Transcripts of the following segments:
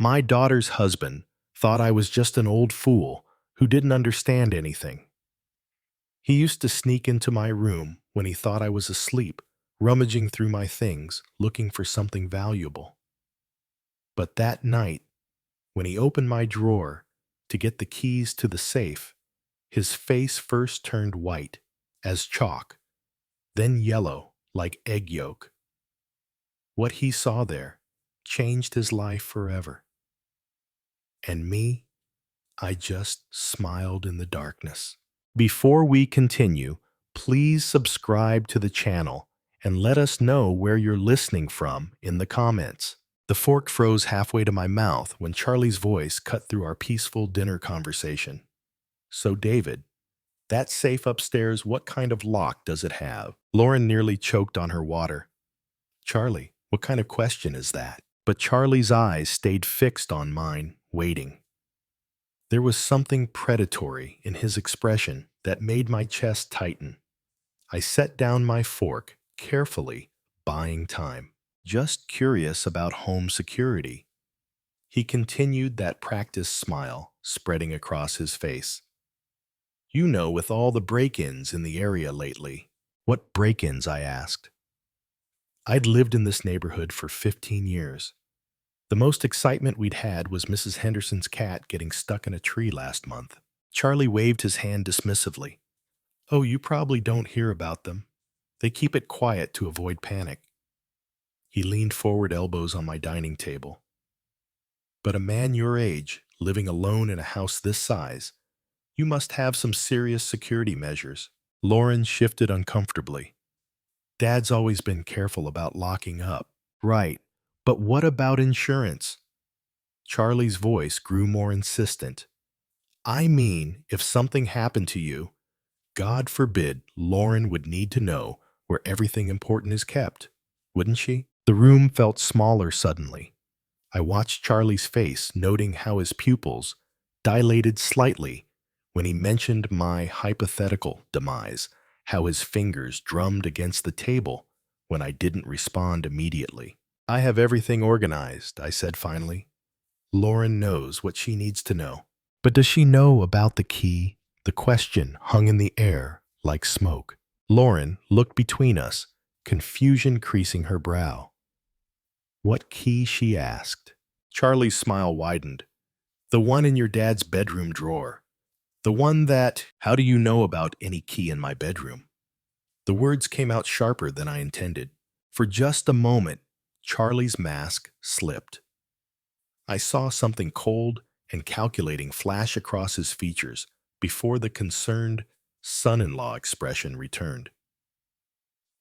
My daughter's husband thought I was just an old fool who didn't understand anything. He used to sneak into my room when he thought I was asleep, rummaging through my things, looking for something valuable. But that night, when he opened my drawer to get the keys to the safe, his face first turned white as chalk, then yellow like egg yolk. What he saw there changed his life forever. And me, I just smiled in the darkness. Before we continue, please subscribe to the channel and let us know where you're listening from in the comments. The fork froze halfway to my mouth when Charlie's voice cut through our peaceful dinner conversation. So, David, that safe upstairs, what kind of lock does it have? Lauren nearly choked on her water. Charlie, what kind of question is that? But Charlie's eyes stayed fixed on mine, waiting. There was something predatory in his expression that made my chest tighten. I set down my fork, carefully, buying time. Just curious about home security. He continued, that practiced smile spreading across his face. You know, with all the break-ins in the area lately. What break-ins? I asked. I'd lived in this neighborhood for 15 years. The most excitement we'd had was Mrs. Henderson's cat getting stuck in a tree last month. Charlie waved his hand dismissively. Oh, you probably don't hear about them. They keep it quiet to avoid panic. He leaned forward, elbows on my dining table. But a man your age, living alone in a house this size, you must have some serious security measures. Lauren shifted uncomfortably. Dad's always been careful about locking up. Right, but what about insurance? Charlie's voice grew more insistent. I mean, if something happened to you, God forbid, Lauren would need to know where everything important is kept, wouldn't she? The room felt smaller suddenly. I watched Charlie's face, noting how his pupils dilated slightly when he mentioned my hypothetical demise, how his fingers drummed against the table when I didn't respond immediately. I have everything organized, I said finally. Lauren knows what she needs to know. But does she know about the key? The question hung in the air like smoke. Lauren looked between us, confusion creasing her brow. What key? She asked. Charlie's smile widened. The one in your dad's bedroom drawer. The one that... How do you know about any key in my bedroom? The words came out sharper than I intended. For just a moment, Charlie's mask slipped. I saw something cold and calculating flash across his features before the concerned son-in-law expression returned.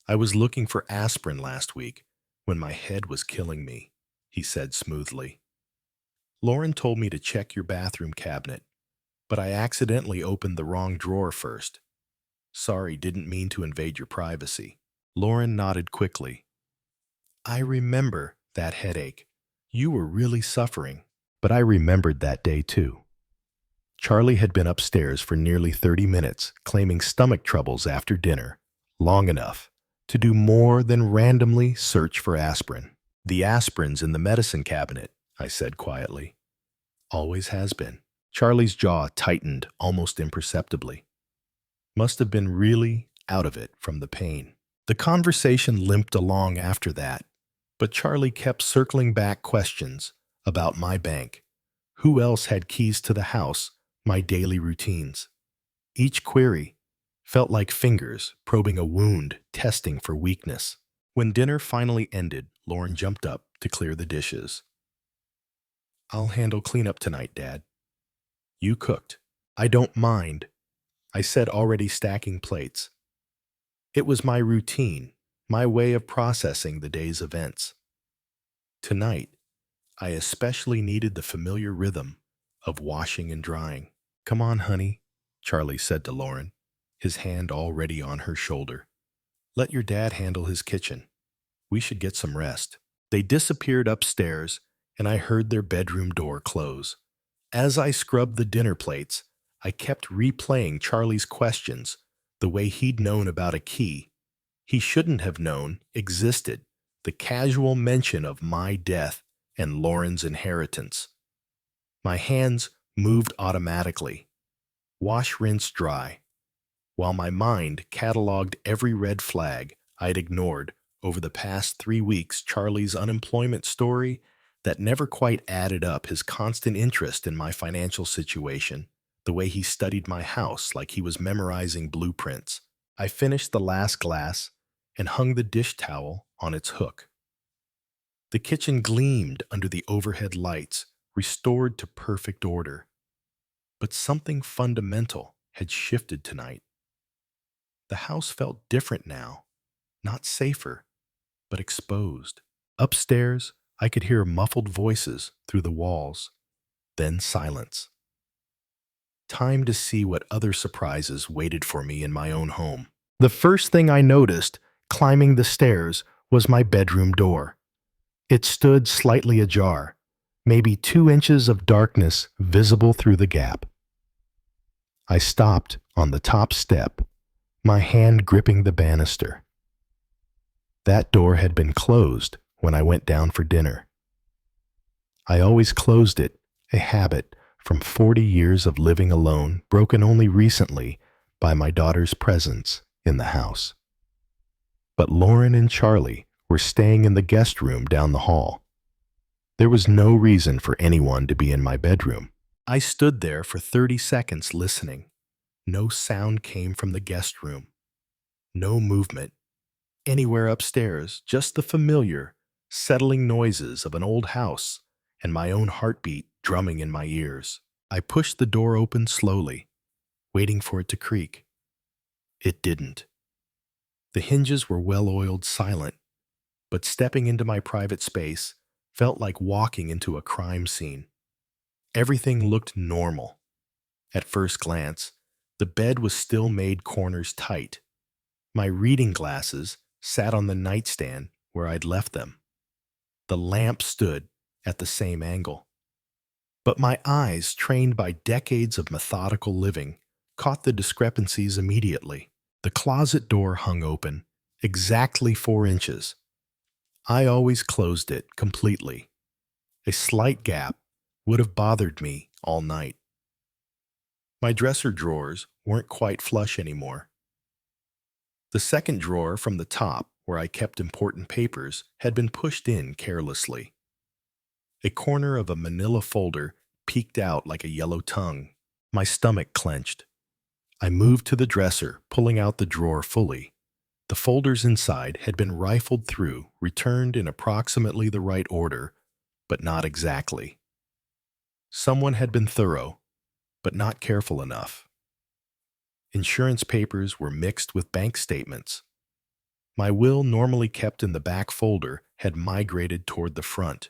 I was looking for aspirin last week when my head was killing me, he said smoothly. Lauren told me to check your bathroom cabinet, but I accidentally opened the wrong drawer first. Sorry, didn't mean to invade your privacy. Lauren nodded quickly. I remember that headache. You were really suffering. But I remembered that day too. Charlie had been upstairs for nearly 30 minutes, claiming stomach troubles after dinner, long enough to do more than randomly search for aspirin. The aspirin's in the medicine cabinet, I said quietly. Always has been. Charlie's jaw tightened almost imperceptibly. Must have been really out of it from the pain. The conversation limped along after that, but Charlie kept circling back questions about my bank, who else had keys to the house, my daily routines. Each query felt like fingers probing a wound, testing for weakness. When dinner finally ended, Lauren jumped up to clear the dishes. I'll handle cleanup tonight, Dad. You cooked. I don't mind, I said, already stacking plates. It was my routine, my way of processing the day's events. Tonight, I especially needed the familiar rhythm of washing and drying. Come on, honey, Charlie said to Lauren, his hand already on her shoulder. Let your dad handle his kitchen. We should get some rest. They disappeared upstairs, and I heard their bedroom door close. As I scrubbed the dinner plates, I kept replaying Charlie's questions, the way he'd known about a key he shouldn't have known existed, the casual mention of my death and Lauren's inheritance. My hands moved automatically, wash, rinse, dry, while my mind cataloged every red flag I'd ignored over the past 3 weeks. Charlie's unemployment story that never quite added up, his constant interest in my financial situation, the way he studied my house like he was memorizing blueprints. I finished the last glass and hung the dish towel on its hook. The kitchen gleamed under the overhead lights, restored to perfect order. But something fundamental had shifted tonight. The house felt different now, not safer, but exposed. Upstairs, I could hear muffled voices through the walls, then silence. Time to see what other surprises waited for me in my own home. The first thing I noticed, climbing the stairs, was my bedroom door. It stood slightly ajar, maybe 2 inches of darkness visible through the gap. I stopped on the top step, my hand gripping the banister. That door had been closed when I went down for dinner. I always closed it, a habit from 40 years of living alone, broken only recently by my daughter's presence in the house. But Lauren and Charlie were staying in the guest room down the hall. There was no reason for anyone to be in my bedroom. I stood there for 30 seconds listening. No sound came from the guest room. No movement anywhere upstairs, just the familiar, settling noises of an old house and my own heartbeat drumming in my ears. I pushed the door open slowly, waiting for it to creak. It didn't. The hinges were well-oiled, silent, but stepping into my private space felt like walking into a crime scene. Everything looked normal. At first glance, the bed was still made corners tight. My reading glasses sat on the nightstand where I'd left them. The lamp stood at the same angle. But my eyes, trained by decades of methodical living, caught the discrepancies immediately. The closet door hung open, exactly 4 inches. I always closed it completely. A slight gap would have bothered me all night. My dresser drawers weren't quite flush anymore. The second drawer from the top, where I kept important papers, had been pushed in carelessly. A corner of a manila folder peeked out like a yellow tongue. My stomach clenched. I moved to the dresser, pulling out the drawer fully. The folders inside had been rifled through, returned in approximately the right order, but not exactly. Someone had been thorough, but not careful enough. Insurance papers were mixed with bank statements. My will, normally kept in the back folder, had migrated toward the front.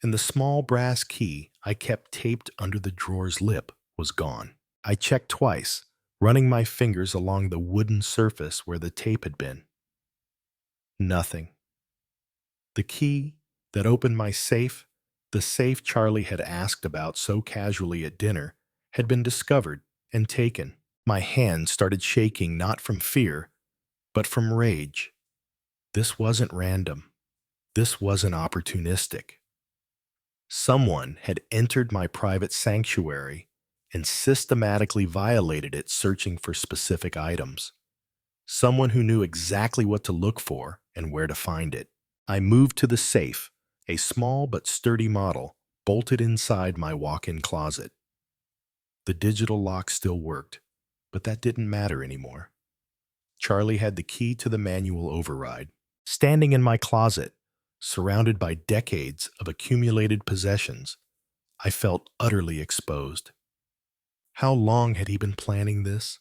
And the small brass key I kept taped under the drawer's lip was gone. I checked twice, running my fingers along the wooden surface where the tape had been. Nothing. The key that opened my safe, the safe Charlie had asked about so casually at dinner, had been discovered and taken. My hand started shaking, not from fear, but from rage. This wasn't random. This wasn't opportunistic. Someone had entered my private sanctuary and systematically violated it, searching for specific items. Someone who knew exactly what to look for and where to find it. I moved to the safe, a small but sturdy model, bolted inside my walk-in closet. The digital lock still worked, but that didn't matter anymore. Charlie had the key to the manual override. Standing in my closet, surrounded by decades of accumulated possessions, I felt utterly exposed. How long had he been planning this?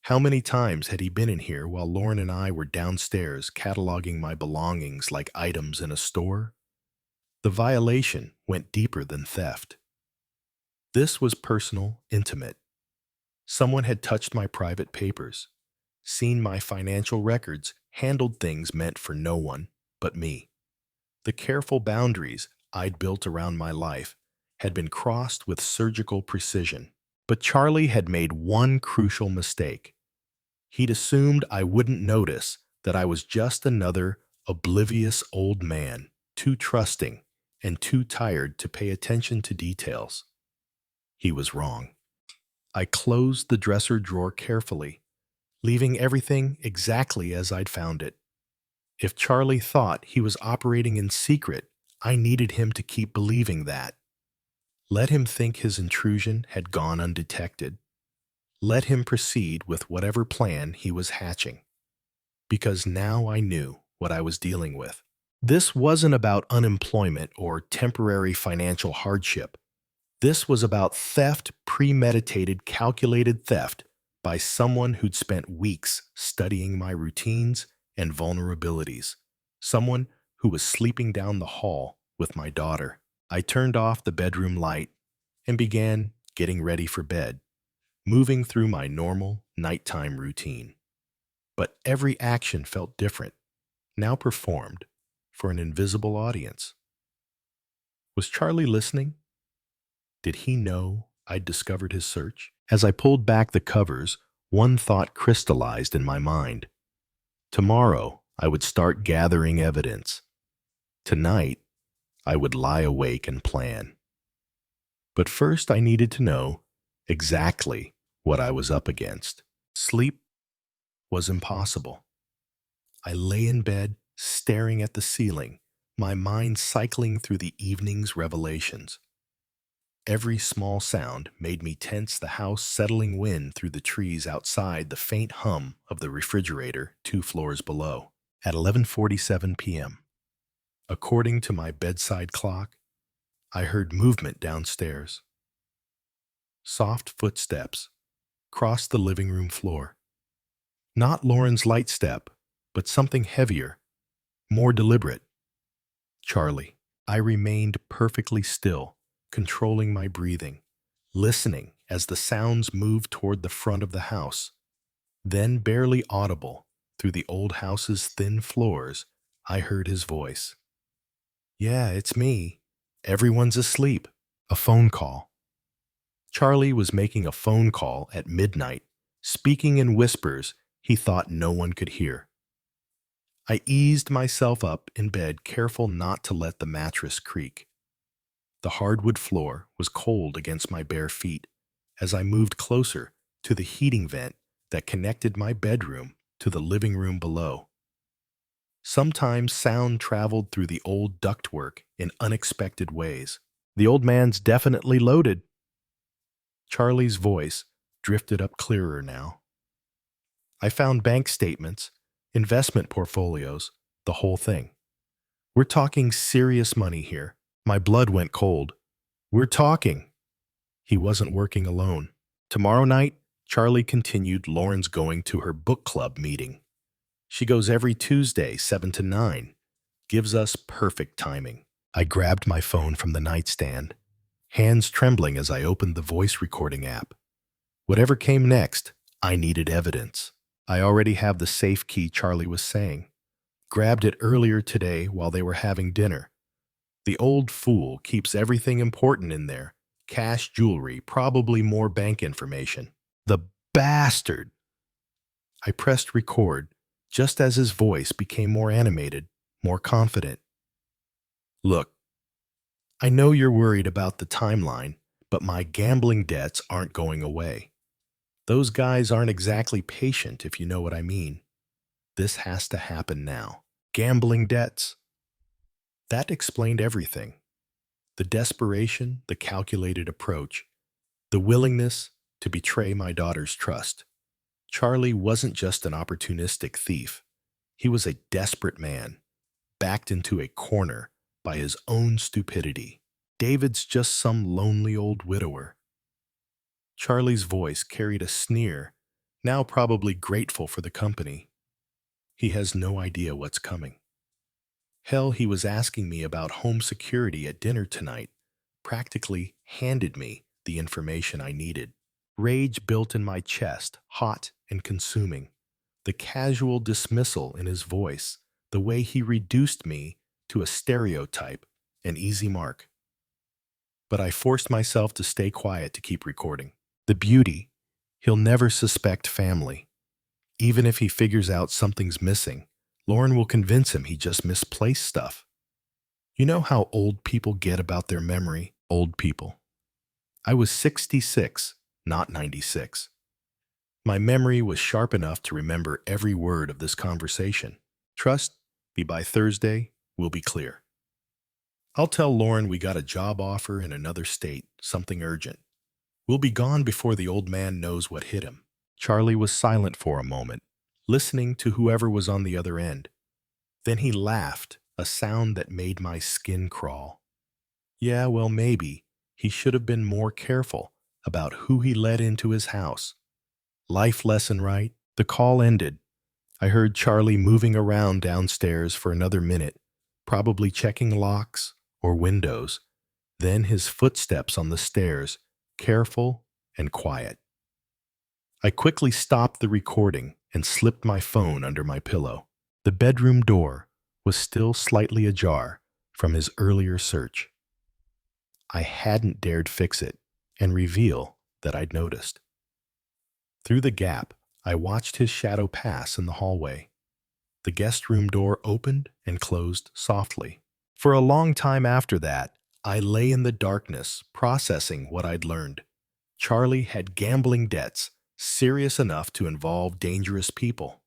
How many times had he been in here while Lauren and I were downstairs cataloging my belongings like items in a store? The violation went deeper than theft. This was personal, intimate. Someone had touched my private papers, seen my financial records, handled things meant for no one but me. The careful boundaries I'd built around my life had been crossed with surgical precision. But Charlie had made one crucial mistake. He'd assumed I wouldn't notice that I was just another oblivious old man, too trusting and too tired to pay attention to details. He was wrong. I closed the dresser drawer carefully, leaving everything exactly as I'd found it. If Charlie thought he was operating in secret, I needed him to keep believing that. Let him think his intrusion had gone undetected. Let him proceed with whatever plan he was hatching, because now I knew what I was dealing with. This wasn't about unemployment or temporary financial hardship. This was about theft, premeditated, calculated theft by someone who'd spent weeks studying my routines and vulnerabilities. Someone who was sleeping down the hall with my daughter. I turned off the bedroom light and began getting ready for bed, moving through my normal nighttime routine. But every action felt different, now performed for an invisible audience. Was Charlie listening? Did he know I'd discovered his search? As I pulled back the covers, one thought crystallized in my mind. Tomorrow, I would start gathering evidence. Tonight, I would lie awake and plan. But first, I needed to know exactly what I was up against. Sleep was impossible. I lay in bed, staring at the ceiling, my mind cycling through the evening's revelations. Every small sound made me tense, the house settling wind through the trees outside, the faint hum of the refrigerator 2 floors below. At 11:47 p.m., according to my bedside clock, I heard movement downstairs. Soft footsteps crossed the living room floor. Not Lauren's light step, but something heavier, more deliberate. Charlie. I remained perfectly still, controlling my breathing, listening as the sounds moved toward the front of the house. Then, barely audible through the old house's thin floors, I heard his voice. "Yeah, it's me. Everyone's asleep." A phone call. Charlie was making a phone call at midnight, speaking in whispers he thought no one could hear. I eased myself up in bed, careful not to let the mattress creak. The hardwood floor was cold against my bare feet as I moved closer to the heating vent that connected my bedroom to the living room below. Sometimes sound traveled through the old ductwork in unexpected ways. "The old man's definitely loaded." Charlie's voice drifted up clearer now. I found bank statements, investment portfolios, the whole thing. "We're talking serious money here." My blood went cold. "We're talking." He wasn't working alone. Tomorrow night, Charlie continued, Lauren's going to her book club meeting. She goes every Tuesday, 7 to 9. Gives us perfect timing. I grabbed my phone from the nightstand, hands trembling as I opened the voice recording app. Whatever came next, I needed evidence. "I already have the safe key," Charlie was saying. "Grabbed it earlier today while they were having dinner. The old fool keeps everything important in there. Cash, jewelry, probably more bank information." The bastard! I pressed record just as his voice became more animated, more confident. "Look, I know you're worried about the timeline, but my gambling debts aren't going away. Those guys aren't exactly patient, if you know what I mean. This has to happen now." Gambling debts. That explained everything. The desperation, the calculated approach, the willingness to betray my daughter's trust. Charlie wasn't just an opportunistic thief. He was a desperate man, backed into a corner by his own stupidity. David's just some lonely old widower. Charlie's voice carried a sneer, now probably grateful for the company. He has no idea what's coming. Hell, he was asking me about home security at dinner tonight, practically handed me the information I needed. Rage built in my chest, hot and consuming. The casual dismissal in his voice, the way he reduced me to a stereotype, an easy mark. But I forced myself to stay quiet to keep recording. The beauty, he'll never suspect family. Even if he figures out something's missing, Lauren will convince him he just misplaced stuff. You know how old people get about their memory? Old people. I was 66, not 96. My memory was sharp enough to remember every word of this conversation. Trust me, by Thursday, we'll be clear. I'll tell Lauren we got a job offer in another state, something urgent. We'll be gone before the old man knows what hit him. Charlie was silent for a moment, listening to whoever was on the other end. Then he laughed, a sound that made my skin crawl. Yeah, well, maybe he should have been more careful about who he let into his house. Life lesson, right? The call ended. I heard Charlie moving around downstairs for another minute, probably checking locks or windows. Then his footsteps on the stairs, careful and quiet. I quickly stopped the recording and slipped my phone under my pillow. The bedroom door was still slightly ajar from his earlier search. I hadn't dared fix it and reveal that I'd noticed. Through the gap, I watched his shadow pass in the hallway. The guest room door opened and closed softly. For a long time after that, I lay in the darkness, processing what I'd learned. Charlie had gambling debts, serious enough to involve dangerous people.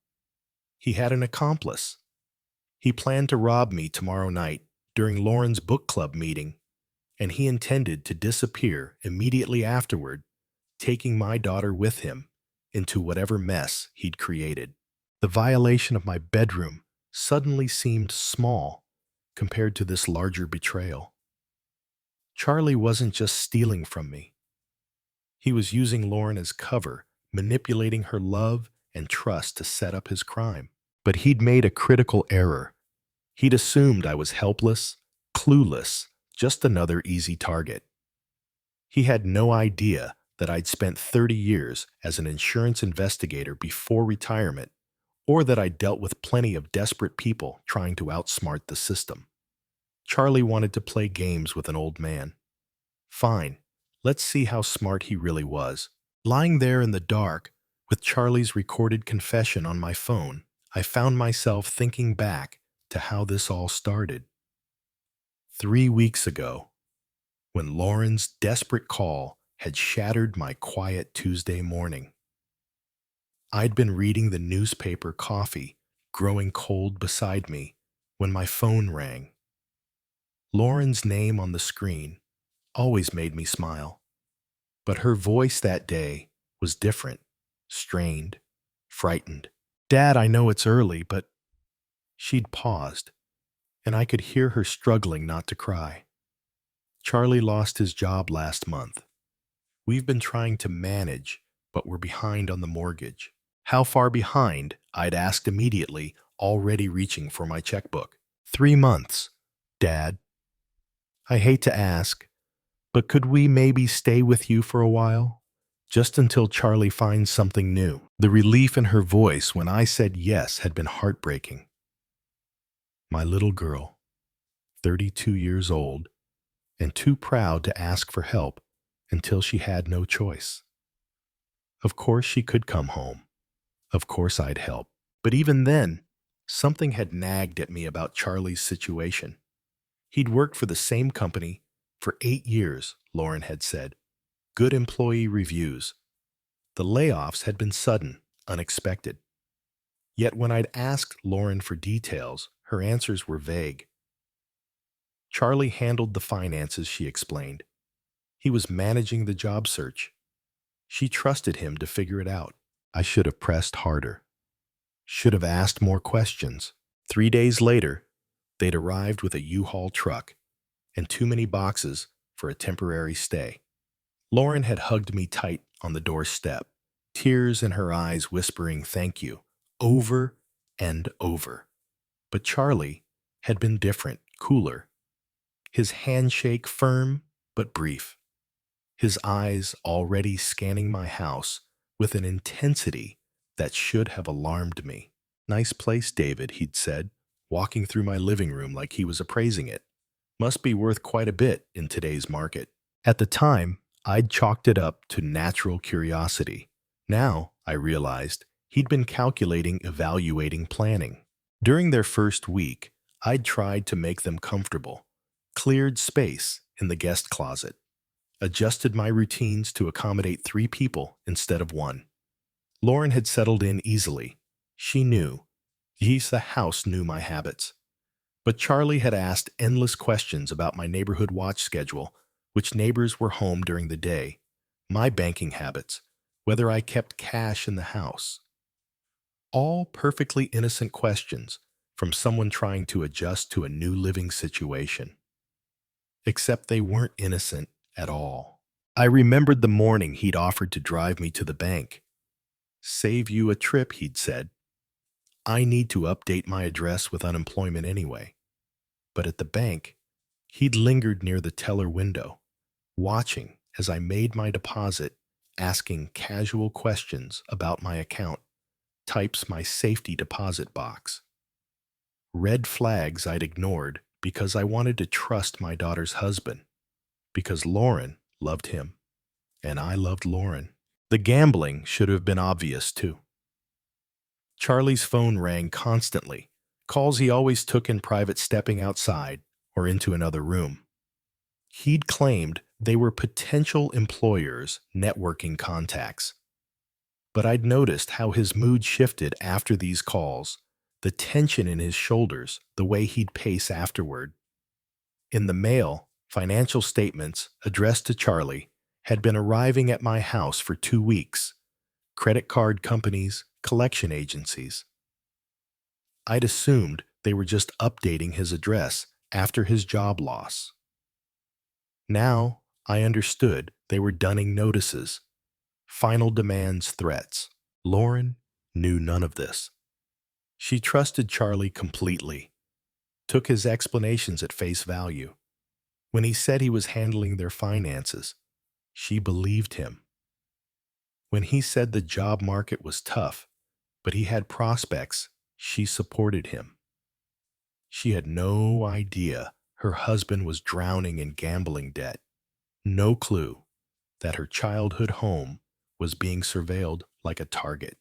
He had an accomplice. He planned to rob me tomorrow night during Lauren's book club meeting, and he intended to disappear immediately afterward, taking my daughter with him into whatever mess he'd created. The violation of my bedroom suddenly seemed small compared to this larger betrayal. Charlie wasn't just stealing from me. He was using Lauren as cover, manipulating her love and trust to set up his crime. But he'd made a critical error. He'd assumed I was helpless, clueless, just another easy target. He had no idea that I'd spent 30 years as an insurance investigator before retirement, or that I dealt with plenty of desperate people trying to outsmart the system. Charlie wanted to play games with an old man. Fine, let's see how smart he really was. Lying there in the dark, with Charlie's recorded confession on my phone, I found myself thinking back to how this all started. 3 weeks ago, when Lauren's desperate call had shattered my quiet Tuesday morning. I'd been reading the newspaper, coffee growing cold beside me, when my phone rang. Lauren's name on the screen always made me smile, but her voice that day was different, strained, frightened. Dad, I know it's early, but she'd paused, and I could hear her struggling not to cry. Charlie lost his job last month. We've been trying to manage, but we're behind on the mortgage. How far behind? I'd asked immediately, already reaching for my checkbook. 3 months, Dad. I hate to ask, but could we maybe stay with you for a while? Just until Charlie finds something new. The relief in her voice when I said yes had been heartbreaking. My little girl, 32 years old, and too proud to ask for help until she had no choice. Of course she could come home. Of course I'd help. But even then, something had nagged at me about Charlie's situation. He'd worked for the same company for 8 years, Lauren had said. Good employee reviews. The layoffs had been sudden, unexpected. Yet when I'd asked Lauren for details, her answers were vague. Charlie handled the finances, she explained. He was managing the job search. She trusted him to figure it out. I should have pressed harder. Should have asked more questions. 3 days later, they'd arrived with a U-Haul truck and too many boxes for a temporary stay. Lauren had hugged me tight on the doorstep, tears in her eyes whispering thank you, over and over. But Charlie had been different, cooler. His handshake firm but brief. His eyes already scanning my house with an intensity that should have alarmed me. Nice place, David, he'd said, walking through my living room like he was appraising it. Must be worth quite a bit in today's market. At the time, I'd chalked it up to natural curiosity. Now, I realized, he'd been calculating, evaluating, planning. During their first week, I'd tried to make them comfortable, cleared space in the guest closet, adjusted my routines to accommodate 3 people instead of one. Lauren had settled in easily. She knew. The house knew my habits. But Charlie had asked endless questions about my neighborhood watch schedule, which neighbors were home during the day, my banking habits, whether I kept cash in the house. All perfectly innocent questions from someone trying to adjust to a new living situation. Except they weren't innocent at all. I remembered the morning he'd offered to drive me to the bank. Save you a trip, he'd said. I need to update my address with unemployment anyway. But at the bank, he'd lingered near the teller window, watching as I made my deposit, asking casual questions about my account, types my safety deposit box. Red flags I'd ignored because I wanted to trust my daughter's husband, because Lauren loved him, and I loved Lauren. The gambling should have been obvious, too. Charlie's phone rang constantly, calls he always took in private stepping outside or into another room. He'd claimed they were potential employers' networking contacts. But I'd noticed how his mood shifted after these calls, the tension in his shoulders, the way he'd pace afterward. In the mail, financial statements addressed to Charlie had been arriving at my house for 2 weeks. Credit card companies, collection agencies. I'd assumed they were just updating his address after his job loss. Now I understood they were dunning notices, final demands, threats. Lauren knew none of this. She trusted Charlie completely, took his explanations at face value. When he said he was handling their finances, she believed him. When he said the job market was tough, but he had prospects, she supported him. She had no idea her husband was drowning in gambling debt, no clue that her childhood home was being surveilled like a target.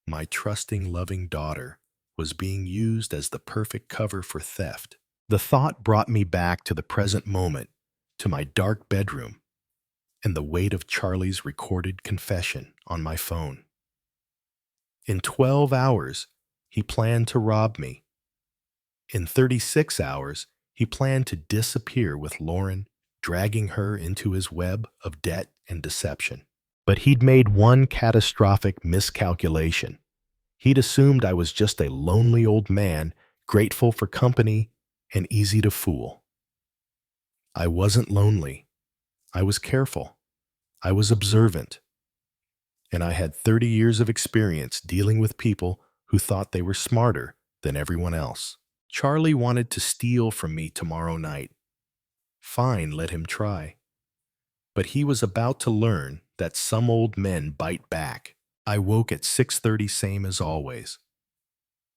My trusting, loving daughter was being used as the perfect cover for theft. The thought brought me back to the present moment, to my dark bedroom, and the weight of Charlie's recorded confession on my phone. In 12 hours, he planned to rob me. In 36 hours, he planned to disappear with Lauren, dragging her into his web of debt and deception. But he'd made one catastrophic miscalculation. He'd assumed I was just a lonely old man, grateful for company and easy to fool. I wasn't lonely. I was careful. I was observant. And I had 30 years of experience dealing with people who thought they were smarter than everyone else. Charlie wanted to steal from me tomorrow night. Fine, let him try. But he was about to learn that some old men bite back. I woke at 6:30, same as always.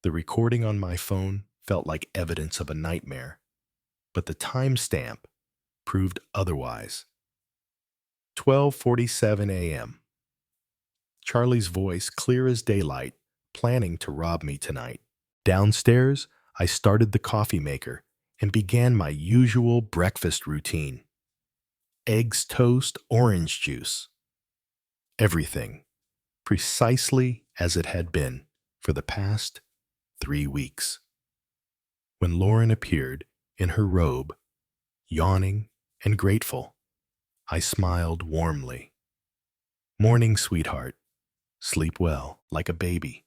The recording on my phone felt like evidence of a nightmare, but the timestamp proved otherwise. 12:47 a.m. Charlie's voice clear as daylight, planning to rob me tonight. Downstairs, I started the coffee maker and began my usual breakfast routine. Eggs, toast, orange juice. Everything, precisely as it had been for the past 3 weeks. When Lauren appeared in her robe, yawning and grateful, I smiled warmly. Morning, sweetheart. Sleep well, like a baby.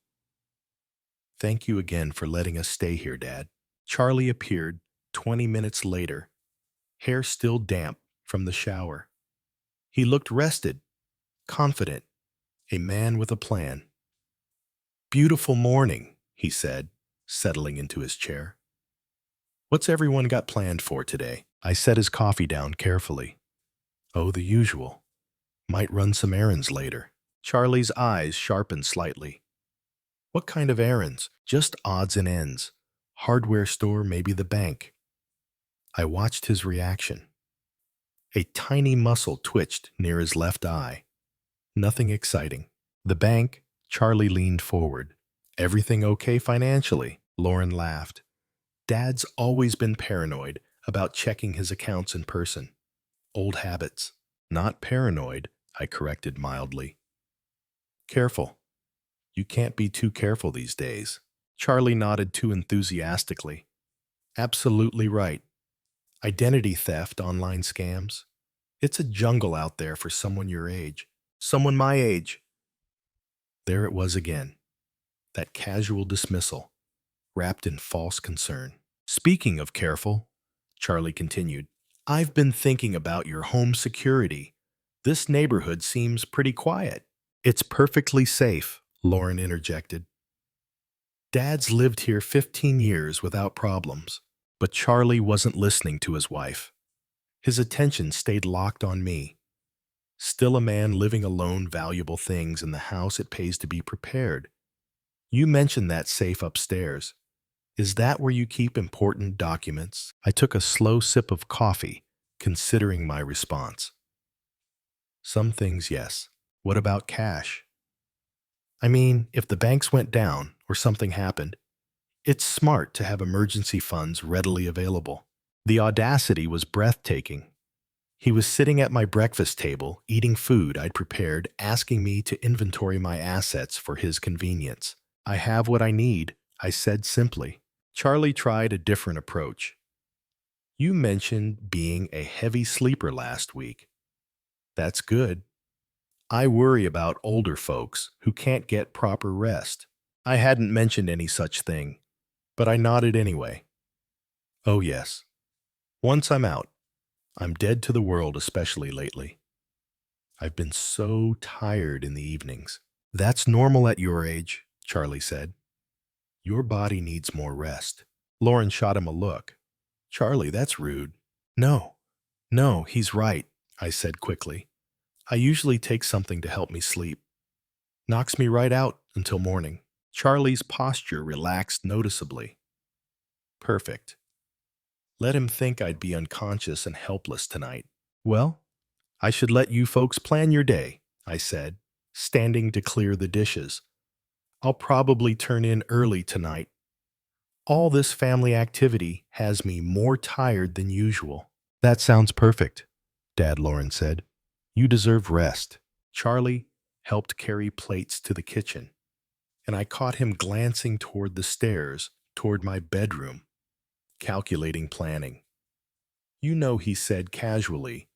Thank you again for letting us stay here, Dad. Charlie appeared 20 minutes later, hair still damp from the shower. He looked rested, confident, a man with a plan. Beautiful morning, he said, settling into his chair. What's everyone got planned for today? I set his coffee down carefully. Oh, the usual. Might run some errands later. Charlie's eyes sharpened slightly. What kind of errands? Just odds and ends. Hardware store, maybe the bank. I watched his reaction. A tiny muscle twitched near his left eye. Nothing exciting. The bank, Charlie leaned forward. Everything okay financially? Lauren laughed. Dad's always been paranoid. about checking his accounts in person. Old habits. Not paranoid, I corrected mildly. Careful. You can't be too careful these days. Charlie nodded too enthusiastically. Absolutely right. Identity theft, online scams. It's a jungle out there for someone your age. Someone my age. There it was again. That casual dismissal, wrapped in false concern. Speaking of careful, Charlie continued, I've been thinking about your home security. This neighborhood seems pretty quiet. It's perfectly safe, Lauren interjected. Dad's lived here 15 years without problems. But Charlie wasn't listening to his wife. His attention stayed locked on me. Still a man living alone, valuable things in the house it pays to be prepared. You mentioned that safe upstairs. Is that where you keep important documents? I took a slow sip of coffee, considering my response. Some things, yes. What about cash? I mean, if the banks went down or something happened, it's smart to have emergency funds readily available. The audacity was breathtaking. He was sitting at my breakfast table, eating food I'd prepared, asking me to inventory my assets for his convenience. I have what I need, I said simply. Charlie tried a different approach. You mentioned being a heavy sleeper last week. That's good. I worry about older folks who can't get proper rest. I hadn't mentioned any such thing, but I nodded anyway. Oh yes. Once I'm out, I'm dead to the world, especially lately. I've been so tired in the evenings. That's normal at your age, Charlie said. Your body needs more rest. Lauren shot him a look. Charlie, that's rude. No, he's right, I said quickly. I usually take something to help me sleep. Knocks me right out until morning. Charlie's posture relaxed noticeably. Perfect. Let him think I'd be unconscious and helpless tonight. Well, I should let you folks plan your day, I said, standing to clear the dishes. I'll probably turn in early tonight. All this family activity has me more tired than usual. That sounds perfect, Dad, Lauren said. You deserve rest. Charlie helped carry plates to the kitchen, and I caught him glancing toward the stairs, toward my bedroom, calculating planning. You know, he said casually,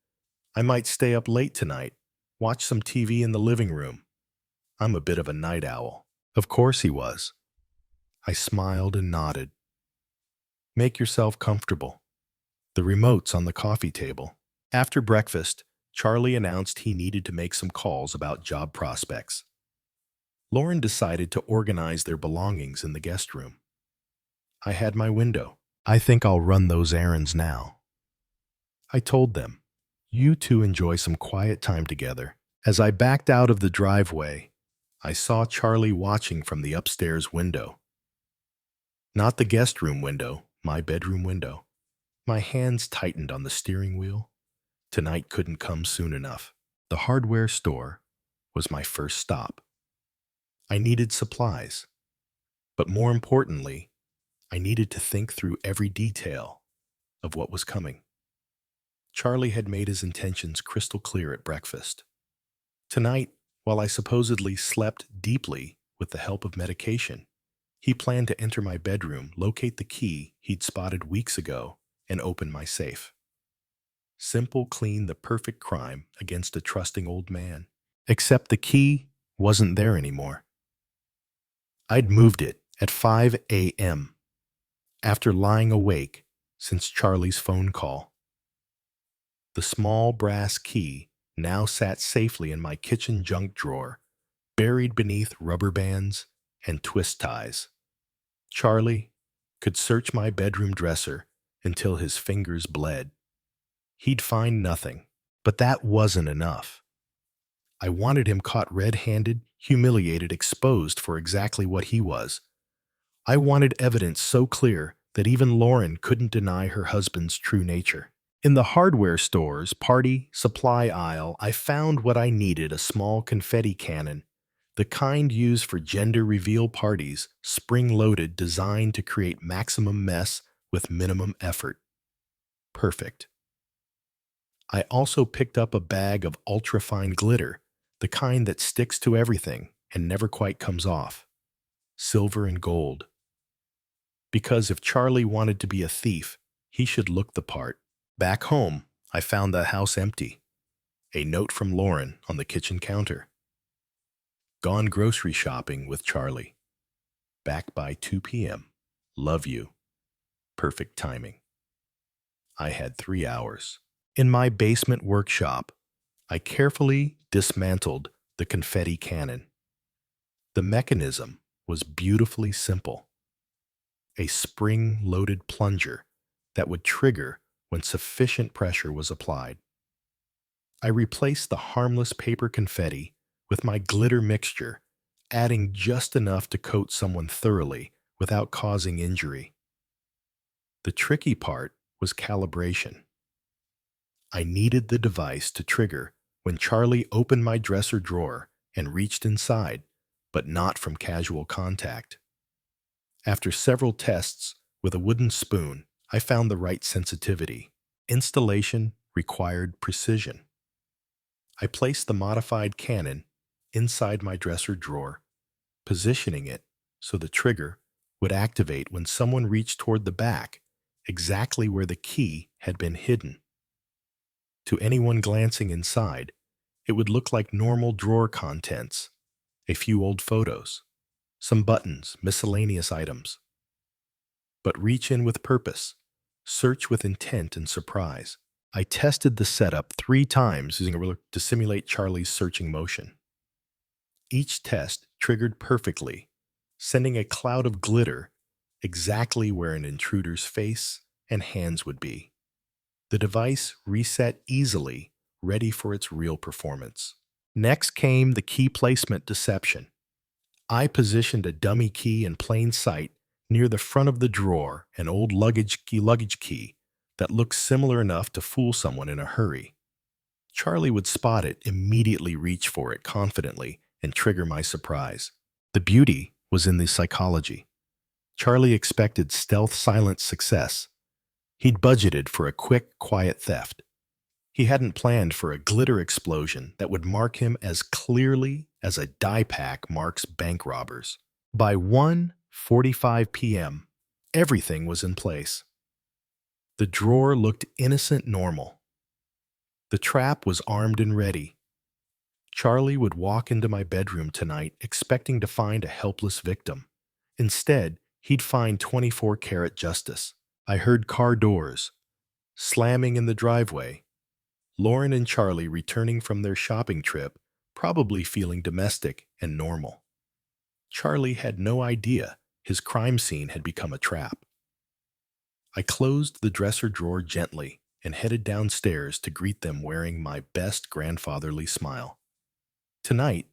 I might stay up late tonight, watch some TV in the living room. I'm a bit of a night owl. Of course he was. I smiled and nodded. Make yourself comfortable. The remote's on the coffee table. After breakfast, Charlie announced he needed to make some calls about job prospects. Lauren decided to organize their belongings in the guest room. I had my window. I think I'll run those errands now. I told them, you two enjoy some quiet time together. As I backed out of the driveway, I saw Charlie watching from the upstairs window. Not the guest room window, my bedroom window. My hands tightened on the steering wheel. Tonight couldn't come soon enough. The hardware store was my first stop. I needed supplies, but more importantly, I needed to think through every detail of what was coming. Charlie had made his intentions crystal clear at breakfast. Tonight, while I supposedly slept deeply with the help of medication, he planned to enter my bedroom, locate the key he'd spotted weeks ago, and open my safe. Simple, clean, the perfect crime against a trusting old man. Except the key wasn't there anymore. I'd moved it at 5 a.m. after lying awake since Charlie's phone call. The small brass key now sat safely in my kitchen junk drawer, buried beneath rubber bands and twist ties. Charlie could search my bedroom dresser until his fingers bled. He'd find nothing, but that wasn't enough. I wanted him caught red-handed, humiliated, exposed for exactly what he was. I wanted evidence so clear that even Lauren couldn't deny her husband's true nature. In the hardware store's party supply aisle, I found what I needed: a small confetti cannon, the kind used for gender reveal parties, spring-loaded, designed to create maximum mess with minimum effort. Perfect. I also picked up a bag of ultrafine glitter, the kind that sticks to everything and never quite comes off. Silver and gold. Because if Charlie wanted to be a thief, he should look the part. Back home, I found the house empty. A note from Lauren on the kitchen counter. Gone grocery shopping with Charlie. Back by 2 p.m. Love you. Perfect timing. I had 3 hours. In my basement workshop, I carefully dismantled the confetti cannon. The mechanism was beautifully simple. A spring-loaded plunger that would trigger when sufficient pressure was applied. I replaced the harmless paper confetti with my glitter mixture, adding just enough to coat someone thoroughly without causing injury. The tricky part was calibration. I needed the device to trigger when Charlie opened my dresser drawer and reached inside, but not from casual contact. After several tests with a wooden spoon, I found the right sensitivity. Installation required precision. I placed the modified cannon inside my dresser drawer, positioning it so the trigger would activate when someone reached toward the back, exactly where the key had been hidden. To anyone glancing inside, it would look like normal drawer contents, a few old photos, some buttons, miscellaneous items. But reach in with purpose, search with intent and surprise. I tested the setup 3 times using a ruler to simulate Charlie's searching motion. Each test triggered perfectly, sending a cloud of glitter exactly where an intruder's face and hands would be. The device reset easily, ready for its real performance. Next came the key placement deception. I positioned a dummy key in plain sight near the front of the drawer, an old luggage key that looked similar enough to fool someone in a hurry. Charlie would spot it, immediately reach for it confidently, and trigger my surprise. The beauty was in the psychology. Charlie expected stealth silent success. He'd budgeted for a quick, quiet theft. He hadn't planned for a glitter explosion that would mark him as clearly as a die pack marks bank robbers. By 1:45 p.m., everything was in place. The drawer looked innocent normal. The trap was armed and ready. Charlie would walk into my bedroom tonight expecting to find a helpless victim. Instead, he'd find 24-karat justice. I heard car doors slamming in the driveway. Lauren and Charlie returning from their shopping trip, probably feeling domestic and normal. Charlie had no idea his crime scene had become a trap. I closed the dresser drawer gently and headed downstairs to greet them wearing my best grandfatherly smile. Tonight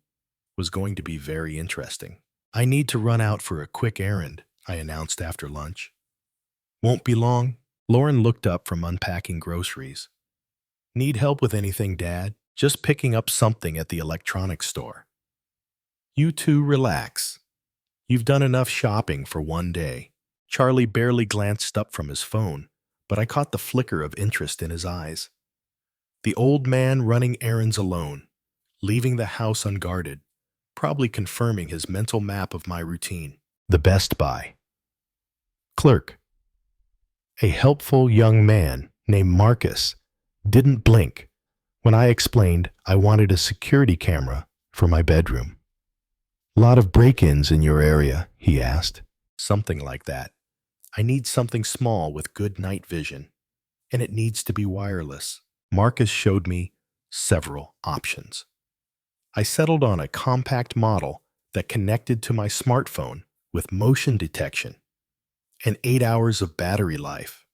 was going to be very interesting. I need to run out for a quick errand, I announced after lunch. Won't be long. Lauren looked up from unpacking groceries. Need help with anything, Dad? Just picking up something at the electronics store. You two relax. You've done enough shopping for one day. Charlie barely glanced up from his phone, but I caught the flicker of interest in his eyes. The old man running errands alone, leaving the house unguarded, probably confirming his mental map of my routine. The Best Buy. Clerk. A helpful young man named Marcus didn't blink when I explained I wanted a security camera for my bedroom. Lot of break-ins in your area, he asked. Something like that. I need something small with good night vision, and it needs to be wireless. Marcus showed me several options. I settled on a compact model that connected to my smartphone with motion detection and 8 hours of battery life.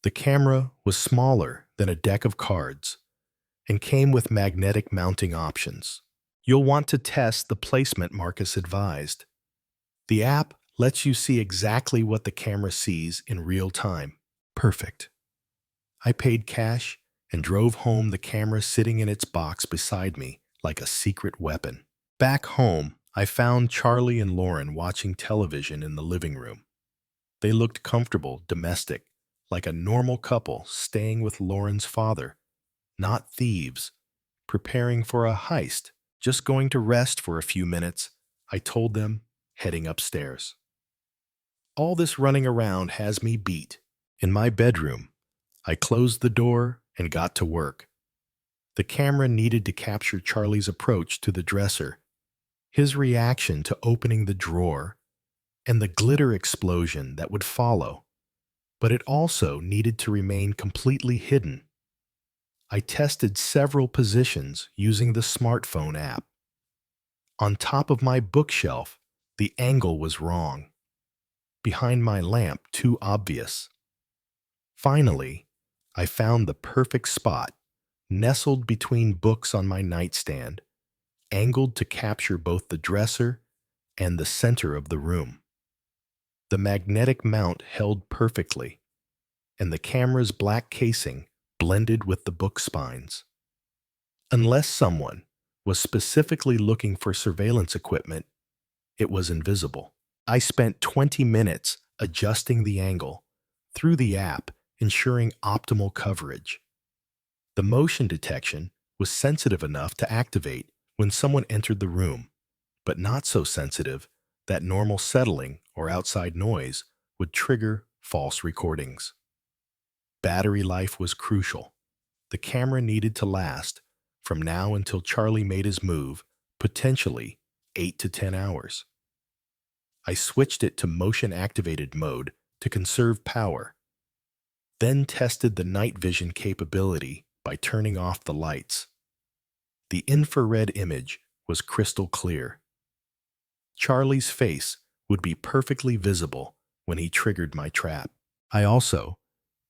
The camera was smaller than a deck of cards and came with magnetic mounting options. You'll want to test the placement, Marcus advised. The app lets you see exactly what the camera sees in real time. Perfect. I paid cash and drove home, the camera sitting in its box beside me like a secret weapon. Back home, I found Charlie and Lauren watching television in the living room. They looked comfortable, domestic, like a normal couple staying with Lauren's father, not thieves, preparing for a heist, just going to rest for a few minutes, I told them, heading upstairs. All this running around has me beat. In my bedroom, I closed the door and got to work. The camera needed to capture Charlie's approach to the dresser, his reaction to opening the drawer, and the glitter explosion that would follow. But it also needed to remain completely hidden. I tested several positions using the smartphone app. On top of my bookshelf, the angle was wrong. Behind my lamp, too obvious. Finally, I found the perfect spot, nestled between books on my nightstand, angled to capture both the dresser and the center of the room. The magnetic mount held perfectly, and the camera's black casing blended with the book spines. Unless someone was specifically looking for surveillance equipment, it was invisible. I spent 20 minutes adjusting the angle through the app, ensuring optimal coverage. The motion detection was sensitive enough to activate when someone entered the room, but not so sensitive that normal settling or outside noise would trigger false recordings. Battery life was crucial. The camera needed to last, from now until Charlie made his move, potentially 8 to 10 hours. I switched it to motion-activated mode to conserve power, then tested the night vision capability by turning off the lights. The infrared image was crystal clear. Charlie's face would be perfectly visible when he triggered my trap. I also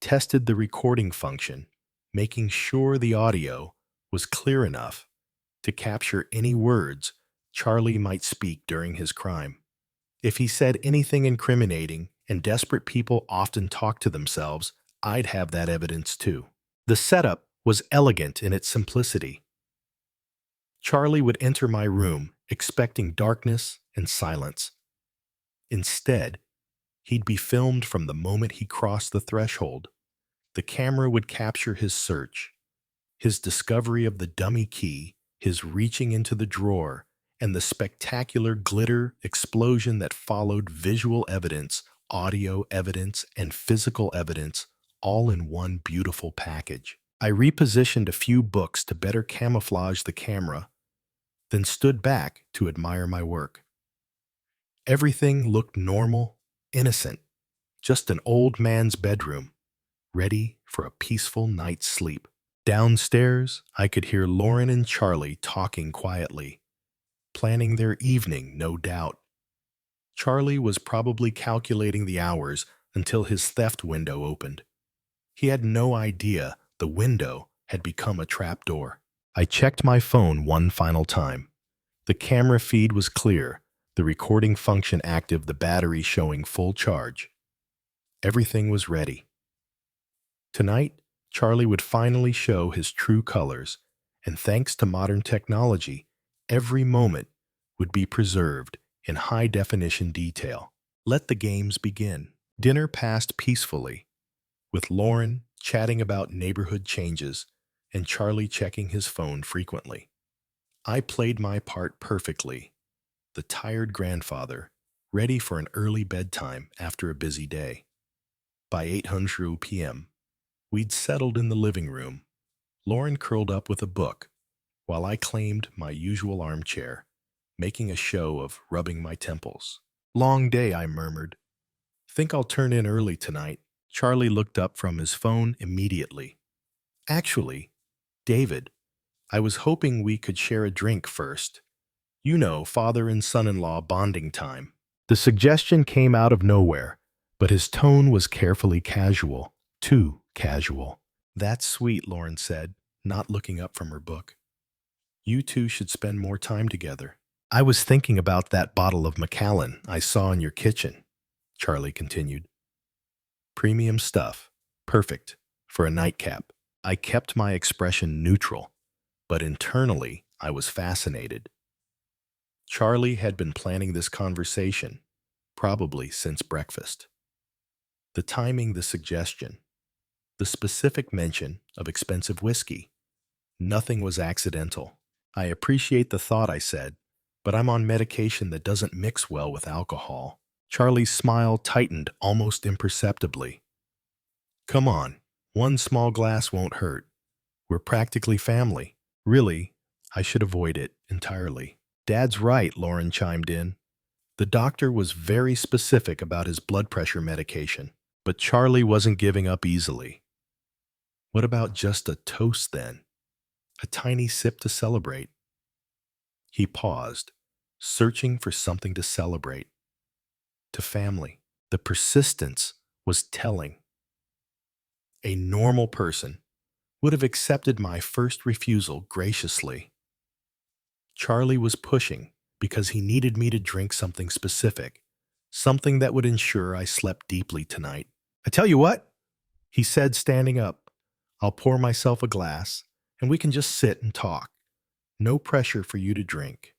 tested the recording function, making sure the audio was clear enough to capture any words Charlie might speak during his crime. If he said anything incriminating, and desperate people often talk to themselves, I'd have that evidence too. The setup was elegant in its simplicity. Charlie would enter my room expecting darkness and silence. Instead, he'd be filmed from the moment he crossed the threshold. The camera would capture his search, his discovery of the dummy key, his reaching into the drawer, and the spectacular glitter explosion that followed. Visual evidence, audio evidence, and physical evidence, all in one beautiful package. I repositioned a few books to better camouflage the camera, then stood back to admire my work. Everything looked normal, innocent, just an old man's bedroom, ready for a peaceful night's sleep. Downstairs, I could hear Lauren and Charlie talking quietly, planning their evening, no doubt. Charlie was probably calculating the hours until his theft window opened. He had no idea the window had become a trapdoor. I checked my phone one final time. The camera feed was clear, the recording function active, the battery showing full charge. Everything was ready. Tonight, Charlie would finally show his true colors, and thanks to modern technology, every moment would be preserved in high-definition detail. Let the games begin. Dinner passed peacefully, with Lauren chatting about neighborhood changes and Charlie checking his phone frequently. I played my part perfectly, the tired grandfather, ready for an early bedtime after a busy day. By 8:00 p.m., we'd settled in the living room, Lauren curled up with a book, while I claimed my usual armchair, making a show of rubbing my temples. "Long day," I murmured. "Think I'll turn in early tonight." Charlie looked up from his phone immediately. "Actually, David, I was hoping we could share a drink first. You know, father and son-in-law bonding time." The suggestion came out of nowhere, but his tone was carefully casual, too casual. "That's sweet," Lauren said, not looking up from her book. "You two should spend more time together." "I was thinking about that bottle of Macallan I saw in your kitchen," Charlie continued. "Premium stuff. Perfect for a nightcap." I kept my expression neutral, but internally I was fascinated. Charlie had been planning this conversation, probably since breakfast. The timing, the suggestion, the specific mention of expensive whiskey. Nothing was accidental. I appreciate the thought, I said, but I'm on medication that doesn't mix well with alcohol. Charlie's smile tightened almost imperceptibly. Come on, one small glass won't hurt. We're practically family. Really, I should avoid it entirely. Dad's right, Lauren chimed in. The doctor was very specific about his blood pressure medication, but Charlie wasn't giving up easily. What about just a toast then? A tiny sip to celebrate? He paused, searching for something to celebrate. To family. The persistence was telling. A normal person would have accepted my first refusal graciously. Charlie was pushing because he needed me to drink something specific, something that would ensure I slept deeply tonight. I tell you what, he said, standing up. I'll pour myself a glass, and we can just sit and talk. No pressure for you to drink.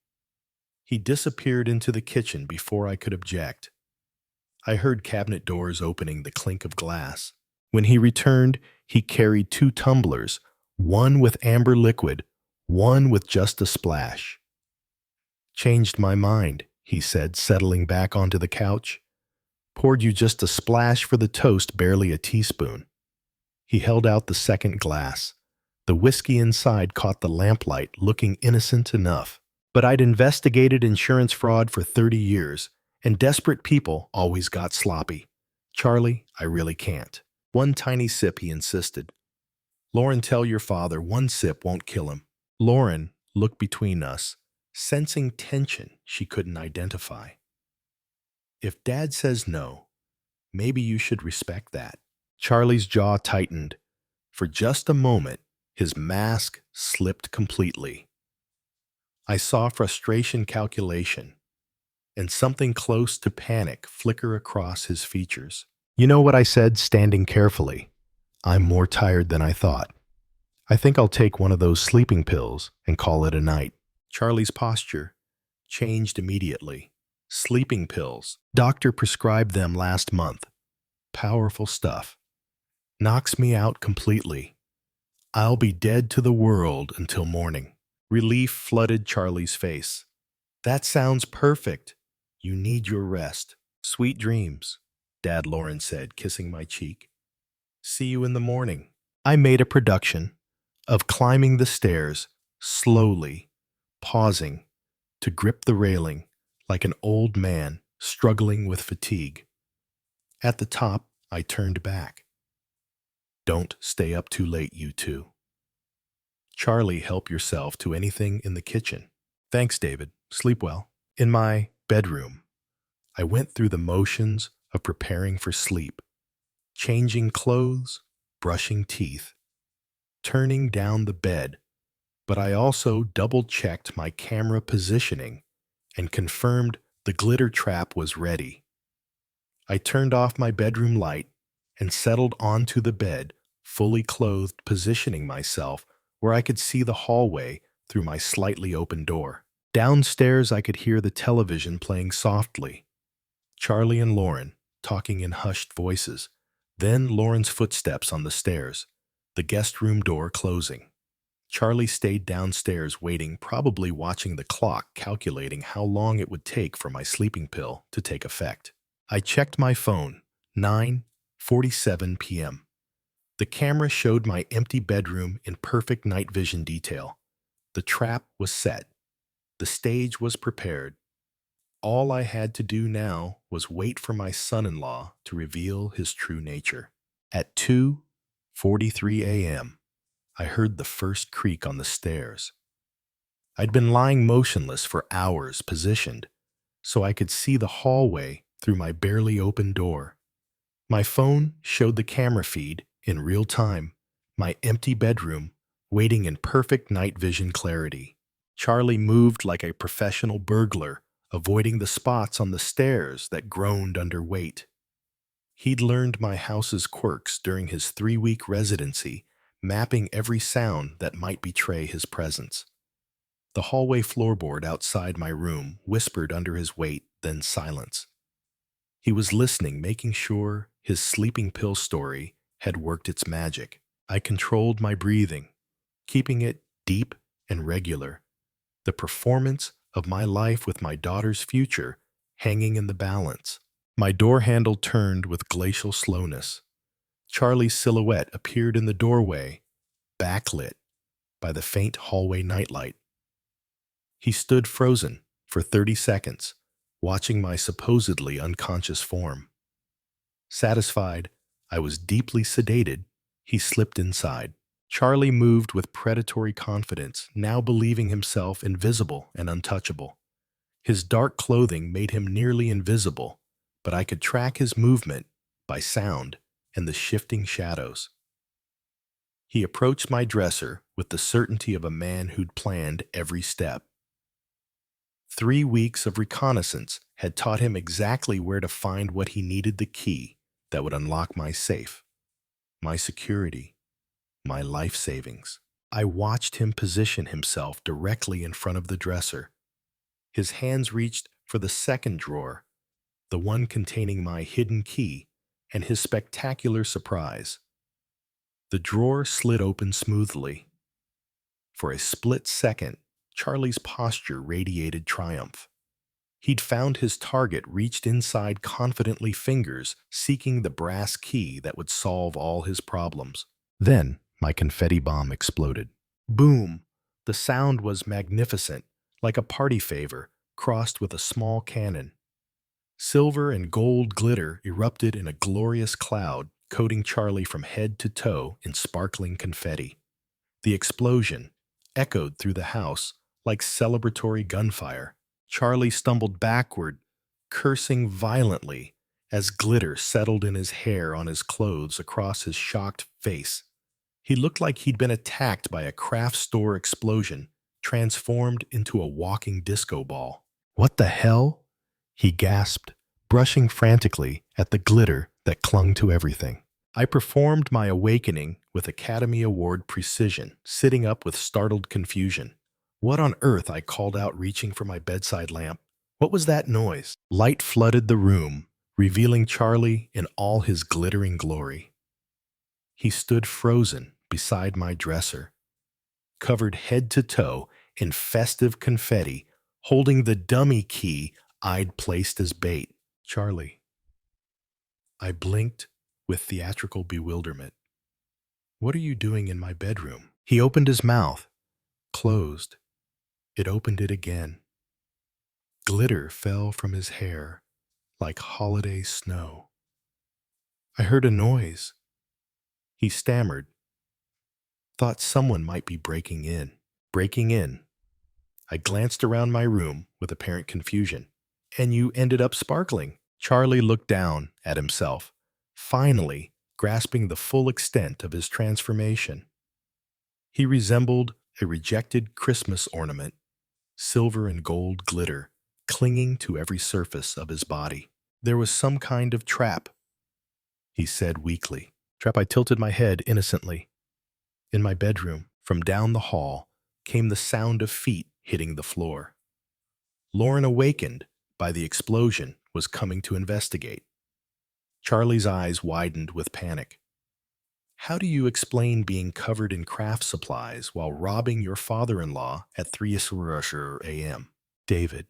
He disappeared into the kitchen before I could object. I heard cabinet doors opening, the clink of glass. When he returned, he carried 2 tumblers, one with amber liquid, one with just a splash. Changed my mind, he said, settling back onto the couch. Poured you just a splash for the toast, barely a teaspoon. He held out the second glass. The whiskey inside caught the lamplight, looking innocent enough. But I'd investigated insurance fraud for 30 years, and desperate people always got sloppy. Charlie, I really can't. One tiny sip, he insisted. Lauren, tell your father 1 sip won't kill him. Lauren looked between us, sensing tension she couldn't identify. If Dad says no, maybe you should respect that. Charlie's jaw tightened. For just a moment, his mask slipped completely. I saw frustration, calculation, and something close to panic flicker across his features. You know what I said, standing carefully? I'm more tired than I thought. I think I'll take one of those sleeping pills and call it a night. Charlie's posture changed immediately. Sleeping pills. Doctor prescribed them last month. Powerful stuff. Knocks me out completely. I'll be dead to the world until morning. Relief flooded Charlie's face. That sounds perfect. You need your rest. Sweet dreams, Dad, Lauren said, kissing my cheek. See you in the morning. I made a production of climbing the stairs, slowly, pausing to grip the railing like an old man struggling with fatigue. At the top, I turned back. Don't stay up too late, you two. Charlie, help yourself to anything in the kitchen. Thanks, David. Sleep well. In my bedroom, I went through the motions of preparing for sleep, changing clothes, brushing teeth, turning down the bed, but I also double-checked my camera positioning and confirmed the glitter trap was ready. I turned off my bedroom light and settled onto the bed, fully clothed, positioning myself where I could see the hallway through my slightly open door. Downstairs, I could hear the television playing softly. Charlie and Lauren talking in hushed voices. Then Lauren's footsteps on the stairs, the guest room door closing. Charlie stayed downstairs waiting, probably watching the clock, calculating how long it would take for my sleeping pill to take effect. I checked my phone, 9:47 p.m. The camera showed my empty bedroom in perfect night vision detail. The trap was set. The stage was prepared. All I had to do now was wait for my son-in-law to reveal his true nature. At 2:43 a.m., I heard the first creak on the stairs. I'd been lying motionless for hours, positioned, so I could see the hallway through my barely open door. My phone showed the camera feed in real time, my empty bedroom, waiting in perfect night vision clarity. Charlie moved like a professional burglar, avoiding the spots on the stairs that groaned under weight. He'd learned my house's quirks during his 3-week residency, mapping every sound that might betray his presence. The hallway floorboard outside my room whispered under his weight, then silence. He was listening, making sure his sleeping pill story had worked its magic. I controlled my breathing, keeping it deep and regular, the performance of my life with my daughter's future hanging in the balance. My door handle turned with glacial slowness. Charlie's silhouette appeared in the doorway, backlit by the faint hallway nightlight. He stood frozen for 30 seconds, watching my supposedly unconscious form. Satisfied I was deeply sedated, he slipped inside. Charlie moved with predatory confidence, now believing himself invisible and untouchable. His dark clothing made him nearly invisible, but I could track his movement by sound and the shifting shadows. He approached my dresser with the certainty of a man who'd planned every step. 3 weeks of reconnaissance had taught him exactly where to find what he needed, the key that would unlock my safe, my security, my life savings. I watched him position himself directly in front of the dresser. His hands reached for the second drawer, the one containing my hidden key, and his spectacular surprise. The drawer slid open smoothly. For a split second, Charlie's posture radiated triumph. He'd found his target, reached inside confidently, fingers seeking the brass key that would solve all his problems. Then my confetti bomb exploded. Boom! The sound was magnificent, like a party favor crossed with a small cannon. Silver and gold glitter erupted in a glorious cloud, coating Charlie from head to toe in sparkling confetti. The explosion echoed through the house like celebratory gunfire. Charlie stumbled backward, cursing violently as glitter settled in his hair, on his clothes, across his shocked face. He looked like he'd been attacked by a craft store explosion, transformed into a walking disco ball. "What the hell?" he gasped, brushing frantically at the glitter that clung to everything. I performed my awakening with Academy Award precision, sitting up with startled confusion. "What on earth?" I called out, reaching for my bedside lamp. "What was that noise?" Light flooded the room, revealing Charlie in all his glittering glory. He stood frozen beside my dresser, covered head to toe in festive confetti, holding the dummy key I'd placed as bait. "Charlie." I blinked with theatrical bewilderment. "What are you doing in my bedroom?" He opened his mouth, closed. It opened it again. Glitter fell from his hair like holiday snow. I heard a noise. He stammered. Thought someone might be breaking in. Breaking in. I glanced around my room with apparent confusion. "And you ended up sparkling." Charlie looked down at himself, finally grasping the full extent of his transformation. He resembled a rejected Christmas ornament, silver and gold glitter clinging to every surface of his body. "There was some kind of trap," he said weakly. "Trap?" I tilted my head innocently. In my bedroom, from down the hall, came the sound of feet hitting the floor. Lauren, awakened by the explosion, was coming to investigate. Charlie's eyes widened with panic. "How do you explain being covered in craft supplies while robbing your father-in-law at 3 a.m.? "David,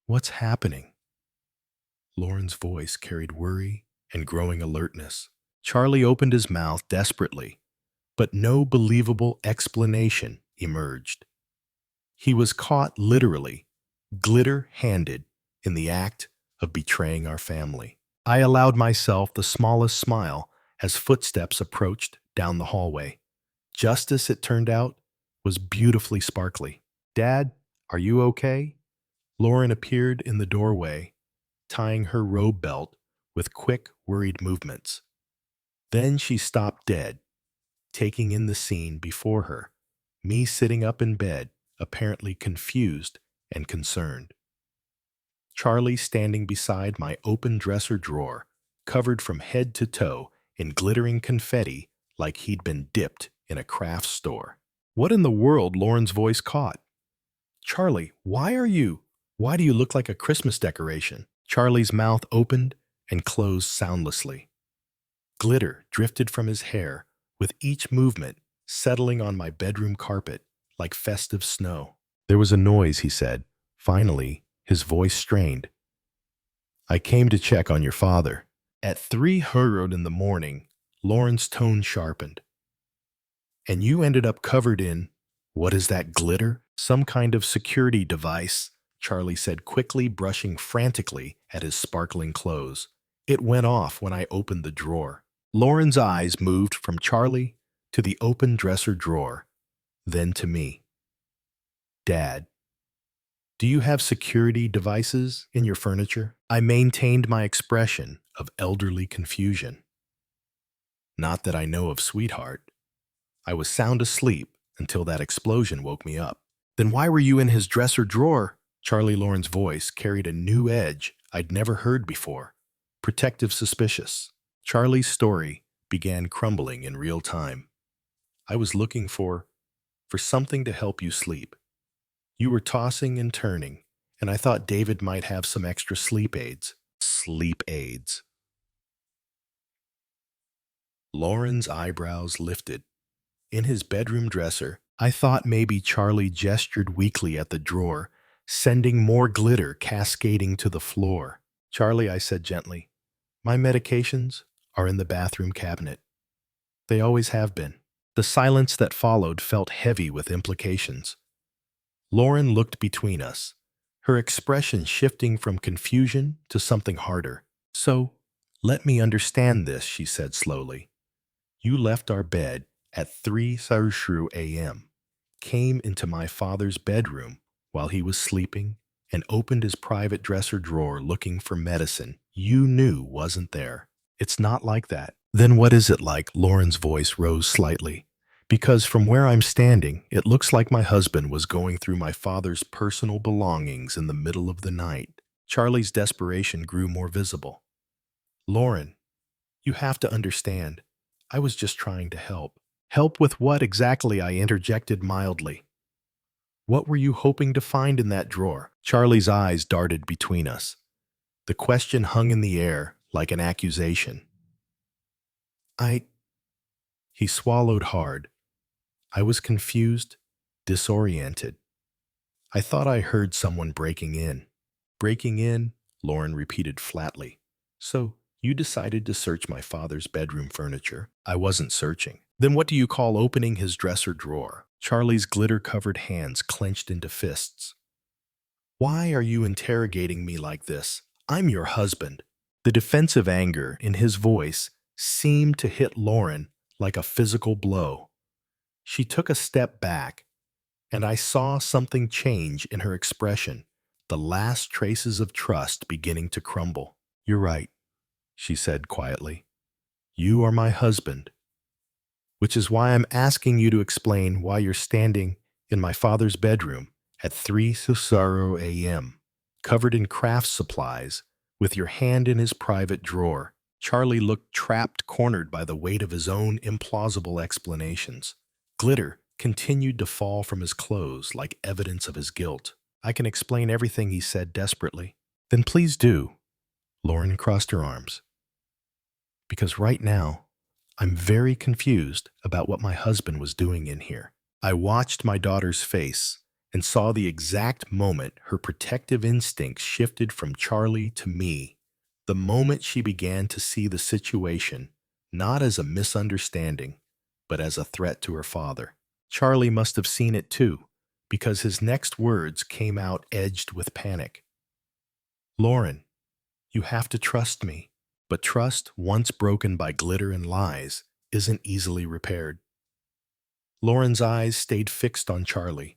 what's happening?" Lauren's voice carried worry and growing alertness. Charlie opened his mouth desperately, but no believable explanation emerged. He was caught literally, glitter-handed, in the act of betraying our family. I allowed myself the smallest smile as footsteps approached down the hallway. Justice, it turned out, was beautifully sparkly. "Dad, are you okay?" Lauren appeared in the doorway, tying her robe belt with quick, worried movements. Then she stopped dead, taking in the scene before her, me sitting up in bed, apparently confused and concerned. Charlie standing beside my open dresser drawer, covered from head to toe in glittering confetti like he'd been dipped in a craft store. "What in the world?" Lauren's voice caught. "Charlie, why do you look like a Christmas decoration?" Charlie's mouth opened and closed soundlessly. Glitter drifted from his hair, with each movement settling on my bedroom carpet like festive snow. There was a noise, he said. Finally, his voice strained. I came to check on your father. At 3:00 in the morning, Lauren's tone sharpened. And you ended up covered in, what is that glitter? Some kind of security device, Charlie said quickly, brushing frantically at his sparkling clothes. It went off when I opened the drawer. Lauren's eyes moved from Charlie to the open dresser drawer, then to me. Dad, do you have security devices in your furniture? I maintained my expression of elderly confusion. Not that I know of, sweetheart. I was sound asleep until that explosion woke me up. Then why were you in his dresser drawer? Charlie Lauren's voice carried a new edge I'd never heard before. Protective, suspicious. Charlie's story began crumbling in real time. I was looking for something to help you sleep. You were tossing and turning, and I thought David might have some extra sleep aids. Sleep aids. Lauren's eyebrows lifted. In his bedroom dresser, I thought maybe Charlie gestured weakly at the drawer, sending more glitter cascading to the floor. Charlie, I said gently, my medications are in the bathroom cabinet. They always have been. The silence that followed felt heavy with implications. Lauren looked between us, her expression shifting from confusion to something harder. So, let me understand this, she said slowly. You left our bed at 3:30 a.m., came into my father's bedroom while he was sleeping, and opened his private dresser drawer looking for medicine you knew wasn't there. It's not like that. Then what is it like? Lauren's voice rose slightly. Because from where I'm standing, it looks like my husband was going through my father's personal belongings in the middle of the night. Charlie's desperation grew more visible. Lauren, you have to understand. I was just trying to help. Help with what exactly? I interjected mildly. What were you hoping to find in that drawer? Charlie's eyes darted between us. The question hung in the air like an accusation. He swallowed hard. I was confused, disoriented. I thought I heard someone breaking in. Breaking in, Lauren repeated flatly. So, you decided to search my father's bedroom furniture. I wasn't searching. Then what do you call opening his dresser drawer? Charlie's glitter-covered hands clenched into fists. Why are you interrogating me like this? I'm your husband. The defensive anger in his voice seemed to hit Lauren like a physical blow. She took a step back, and I saw something change in her expression, the last traces of trust beginning to crumble. You're right, she said quietly. You are my husband, which is why I'm asking you to explain why you're standing in my father's bedroom at 3:30 a.m., covered in craft supplies, with your hand in his private drawer. Charlie looked trapped, cornered by the weight of his own implausible explanations. Glitter continued to fall from his clothes like evidence of his guilt. I can explain everything, he said desperately. Then please do. Lauren crossed her arms. Because right now, I'm very confused about what my husband was doing in here. I watched my daughter's face and saw the exact moment her protective instincts shifted from Charlie to me. The moment she began to see the situation not as a misunderstanding, but as a threat to her father. Charlie must have seen it too, because his next words came out edged with panic. Lauren, you have to trust me. But trust, once broken by glitter and lies, isn't easily repaired. Lauren's eyes stayed fixed on Charlie,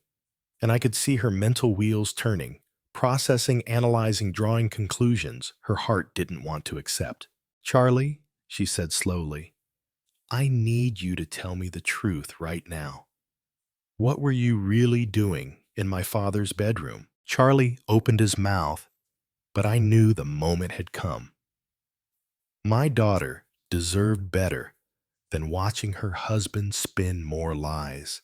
and I could see her mental wheels turning, processing, analyzing, drawing conclusions her heart didn't want to accept. Charlie, she said slowly, I need you to tell me the truth right now. What were you really doing in my father's bedroom? Charlie opened his mouth, but I knew the moment had come. My daughter deserved better than watching her husband spin more lies.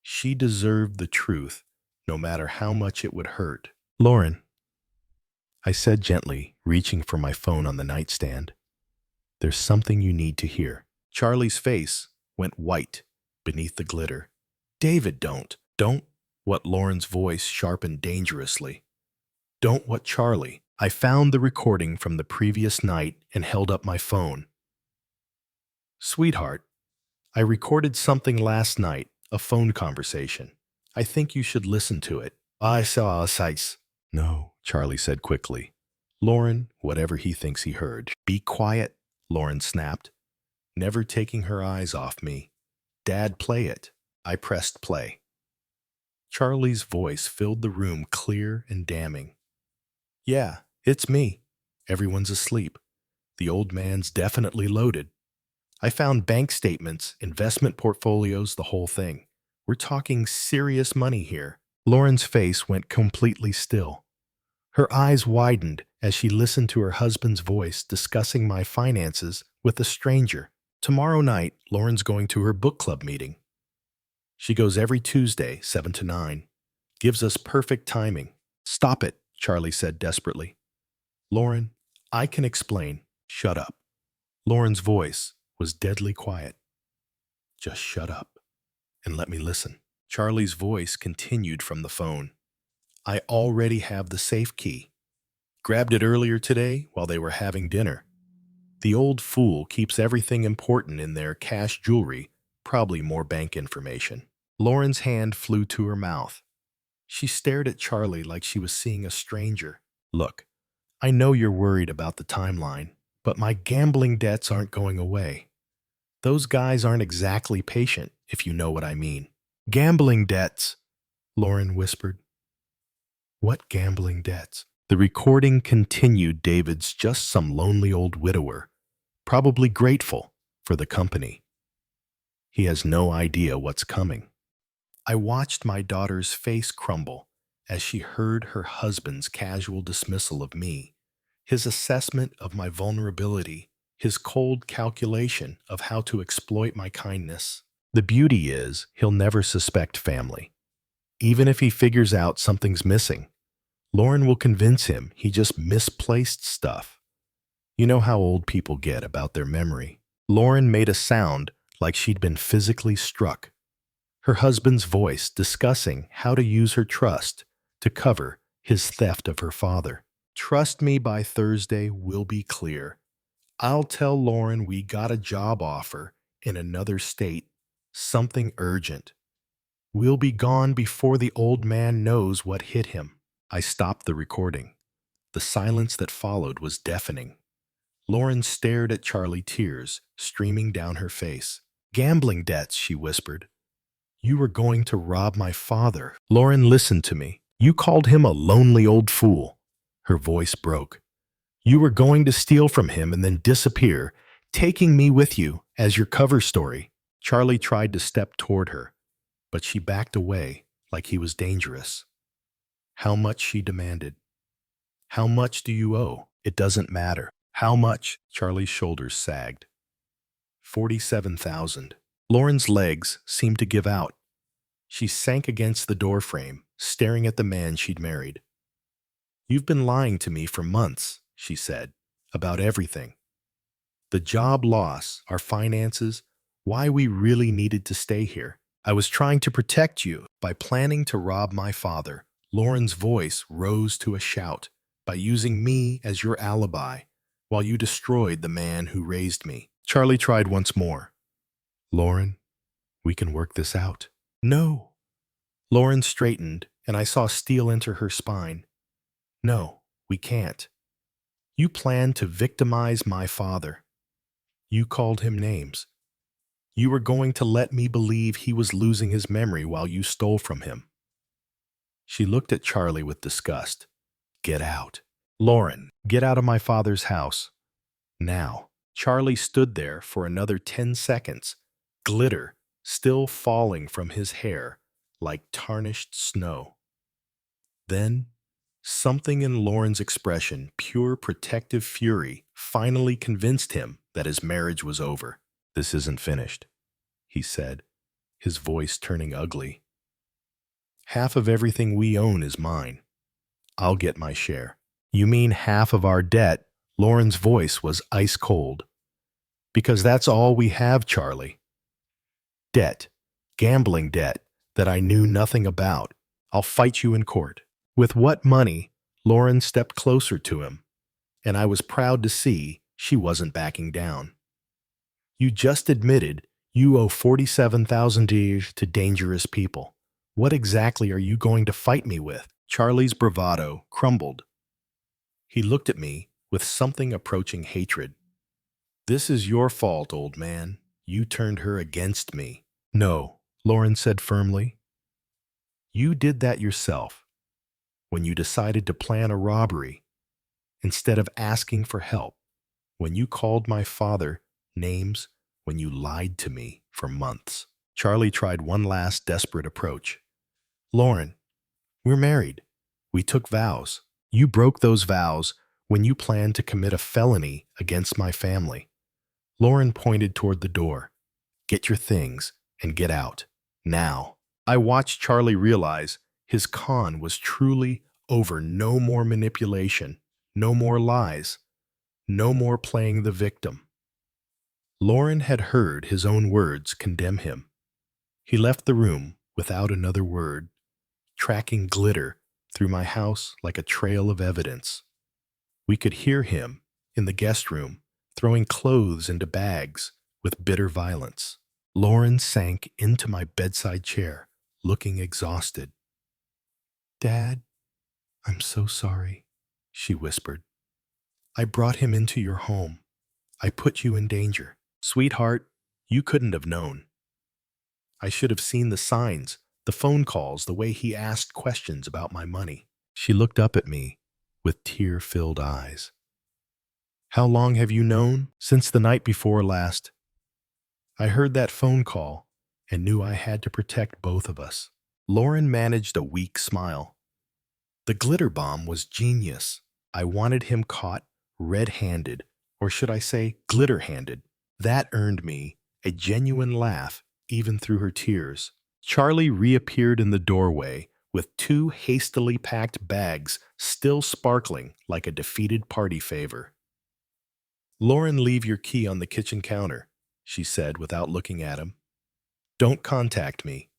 She deserved the truth, no matter how much it would hurt. Lauren, I said gently, reaching for my phone on the nightstand. There's something you need to hear. Charlie's face went white beneath the glitter. David, don't. What? Lauren's voice sharpened dangerously. Don't what, Charlie? I found the recording from the previous night and held up my phone. Sweetheart, I recorded something last night, a phone conversation. I think you should listen to it. I saw a size. No, Charlie said quickly. Lauren, whatever he thinks he heard. Be quiet, Lauren snapped, never taking her eyes off me. Dad, play it. I pressed play. Charlie's voice filled the room clear and damning. Yeah, it's me. Everyone's asleep. The old man's definitely loaded. I found bank statements, investment portfolios, the whole thing. We're talking serious money here. Lauren's face went completely still. Her eyes widened as she listened to her husband's voice discussing my finances with a stranger. Tomorrow night, Lauren's going to her book club meeting. She goes every Tuesday, 7 to 9. Gives us perfect timing. Stop it, Charlie said desperately. Lauren, I can explain. Shut up. Lauren's voice was deadly quiet. Just shut up and let me listen. Charlie's voice continued from the phone. I already have the safe key. Grabbed it earlier today while they were having dinner. The old fool keeps everything important in there, cash, jewelry, probably more bank information. Lauren's hand flew to her mouth. She stared at Charlie like she was seeing a stranger. Look, I know you're worried about the timeline, but my gambling debts aren't going away. Those guys aren't exactly patient, if you know what I mean. Gambling debts, Lauren whispered. What gambling debts? The recording continued. David's just some lonely old widower, probably grateful for the company. He has no idea what's coming. I watched my daughter's face crumble as she heard her husband's casual dismissal of me, his assessment of my vulnerability, his cold calculation of how to exploit my kindness. The beauty is, he'll never suspect family. Even if he figures out something's missing, Lauren will convince him he just misplaced stuff. You know how old people get about their memory. Lauren made a sound like she'd been physically struck. Her husband's voice discussing how to use her trust to cover his theft of her father. Trust me, by Thursday we'll be clear. I'll tell Lauren we got a job offer in another state, something urgent. We'll be gone before the old man knows what hit him. I stopped the recording. The silence that followed was deafening. Lauren stared at Charlie, tears streaming down her face. Gambling debts, she whispered. You were going to rob my father. Lauren, listened to me. You called him a lonely old fool. Her voice broke. You were going to steal from him and then disappear, taking me with you as your cover story. Charlie tried to step toward her, but she backed away like he was dangerous. How much? She demanded. How much do you owe? It doesn't matter. How much? Charlie's shoulders sagged. 47,000. Lauren's legs seemed to give out. She sank against the doorframe, staring at the man she'd married. You've been lying to me for months, she said, about everything. The job loss, our finances, why we really needed to stay here. I was trying to protect you by planning to rob my father. Lauren's voice rose to a shout. By using me as your alibi, while you destroyed the man who raised me. Charlie tried once more. Lauren, we can work this out. No. Lauren straightened, and I saw steel enter her spine. No, we can't. You planned to victimize my father. You called him names. You were going to let me believe he was losing his memory while you stole from him. She looked at Charlie with disgust. Get out. Lauren, get out of my father's house. Now. Charlie stood there for another 10 seconds, glitter still falling from his hair like tarnished snow. Then, something in Lauren's expression, pure protective fury, finally convinced him that his marriage was over. This isn't finished, he said, his voice turning ugly. Half of everything we own is mine. I'll get my share. You mean half of our debt? Lauren's voice was ice cold. Because that's all we have, Charlie. Debt. Gambling debt that I knew nothing about. I'll fight you in court. With what money? Lauren stepped closer to him, and I was proud to see she wasn't backing down. You just admitted you owe $47,000 to dangerous people. What exactly are you going to fight me with? Charlie's bravado crumbled. He looked at me with something approaching hatred. This is your fault, old man. You turned her against me. No, Lauren said firmly. You did that yourself when you decided to plan a robbery instead of asking for help, when you called my father names, when you lied to me for months. Charlie tried one last desperate approach. Lauren, we're married. We took vows. You broke those vows when you planned to commit a felony against my family. Lauren pointed toward the door. Get your things and get out. Now. I watched Charlie realize his con was truly over. No more manipulation, no more lies, no more playing the victim. Lauren had heard his own words condemn him. He left the room without another word, tracking glitter through my house like a trail of evidence. We could hear him in the guest room throwing clothes into bags with bitter violence. Lauren sank into my bedside chair, looking exhausted. Dad, I'm so sorry, she whispered. I brought him into your home. I put you in danger. Sweetheart, you couldn't have known. I should have seen the signs, the phone calls, the way he asked questions about my money. She looked up at me with tear-filled eyes. How long have you known? Since the night before last. I heard that phone call and knew I had to protect both of us. Lauren managed a weak smile. The glitter bomb was genius. I wanted him caught red-handed, or should I say glitter-handed. That earned me a genuine laugh even through her tears. Charlie reappeared in the doorway with two hastily packed bags still sparkling like a defeated party favor. Lauren, leave your key on the kitchen counter, she said without looking at him. Don't contact me.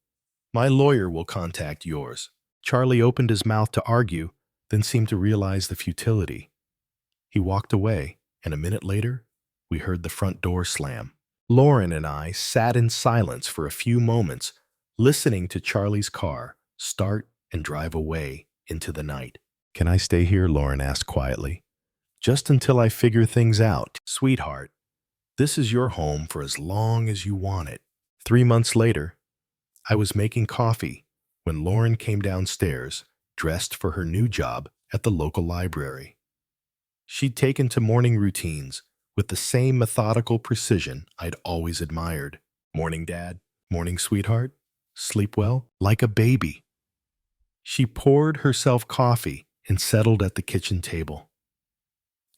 My lawyer will contact yours. Charlie opened his mouth to argue, then seemed to realize the futility. He walked away, and a minute later, we heard the front door slam. Lauren and I sat in silence for a few moments, listening to Charlie's car start and drive away into the night. Can I stay here? Lauren asked quietly. Just until I figure things out. Sweetheart, this is your home for as long as you want it. 3 months later, I was making coffee when Lauren came downstairs, dressed for her new job at the local library. She'd taken to morning routines with the same methodical precision I'd always admired. Morning, Dad. Morning, sweetheart. Sleep well? Like a baby. She poured herself coffee and settled at the kitchen table.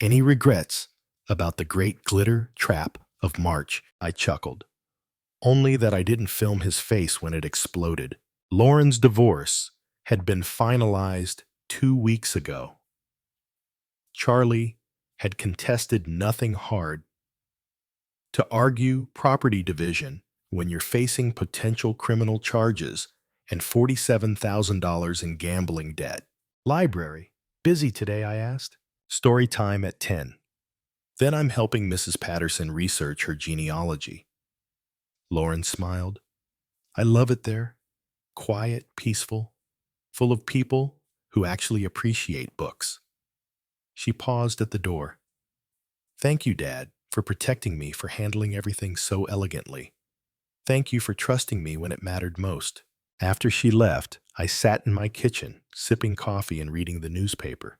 Any regrets about the great glitter trap of March? I chuckled. Only that I didn't film his face when it exploded. Lauren's divorce had been finalized 2 weeks ago. Charlie had contested nothing hard. To argue property division when you're facing potential criminal charges and $47,000 in gambling debt. Library. Busy today, I asked. Story time at 10. Then I'm helping Mrs. Patterson research her genealogy. Lauren smiled. I love it there. Quiet, peaceful, full of people who actually appreciate books. She paused at the door. Thank you, Dad, for protecting me, for handling everything so elegantly. Thank you for trusting me when it mattered most. After she left, I sat in my kitchen, sipping coffee and reading the newspaper.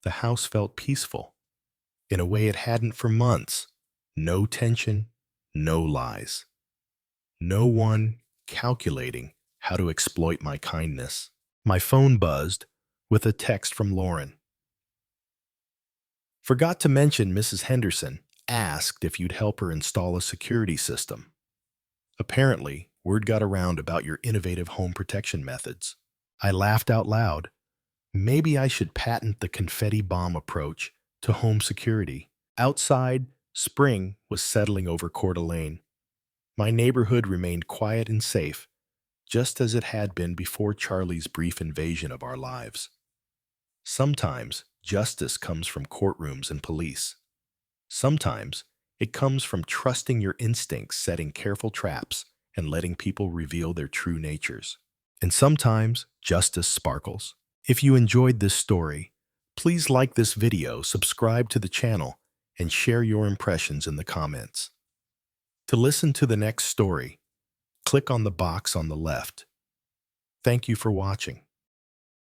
The house felt peaceful, in a way it hadn't for months. No tension, no lies. No one calculating how to exploit my kindness. My phone buzzed with a text from Lauren. Forgot to mention Mrs. Henderson asked if you'd help her install a security system. Apparently, word got around about your innovative home protection methods. I laughed out loud. Maybe I should patent the confetti bomb approach to home security. Outside, Spring was settling over Coeur d'Alene. My neighborhood remained quiet and safe, just as it had been before Charlie's brief invasion of our lives. Sometimes justice comes from courtrooms and police. Sometimes it comes from trusting your instincts, setting careful traps, and letting people reveal their true natures. And sometimes justice sparkles. If you enjoyed this story, please like this video, subscribe to the channel, and share your impressions in the comments. To listen to the next story, click on the box on the left. Thank you for watching.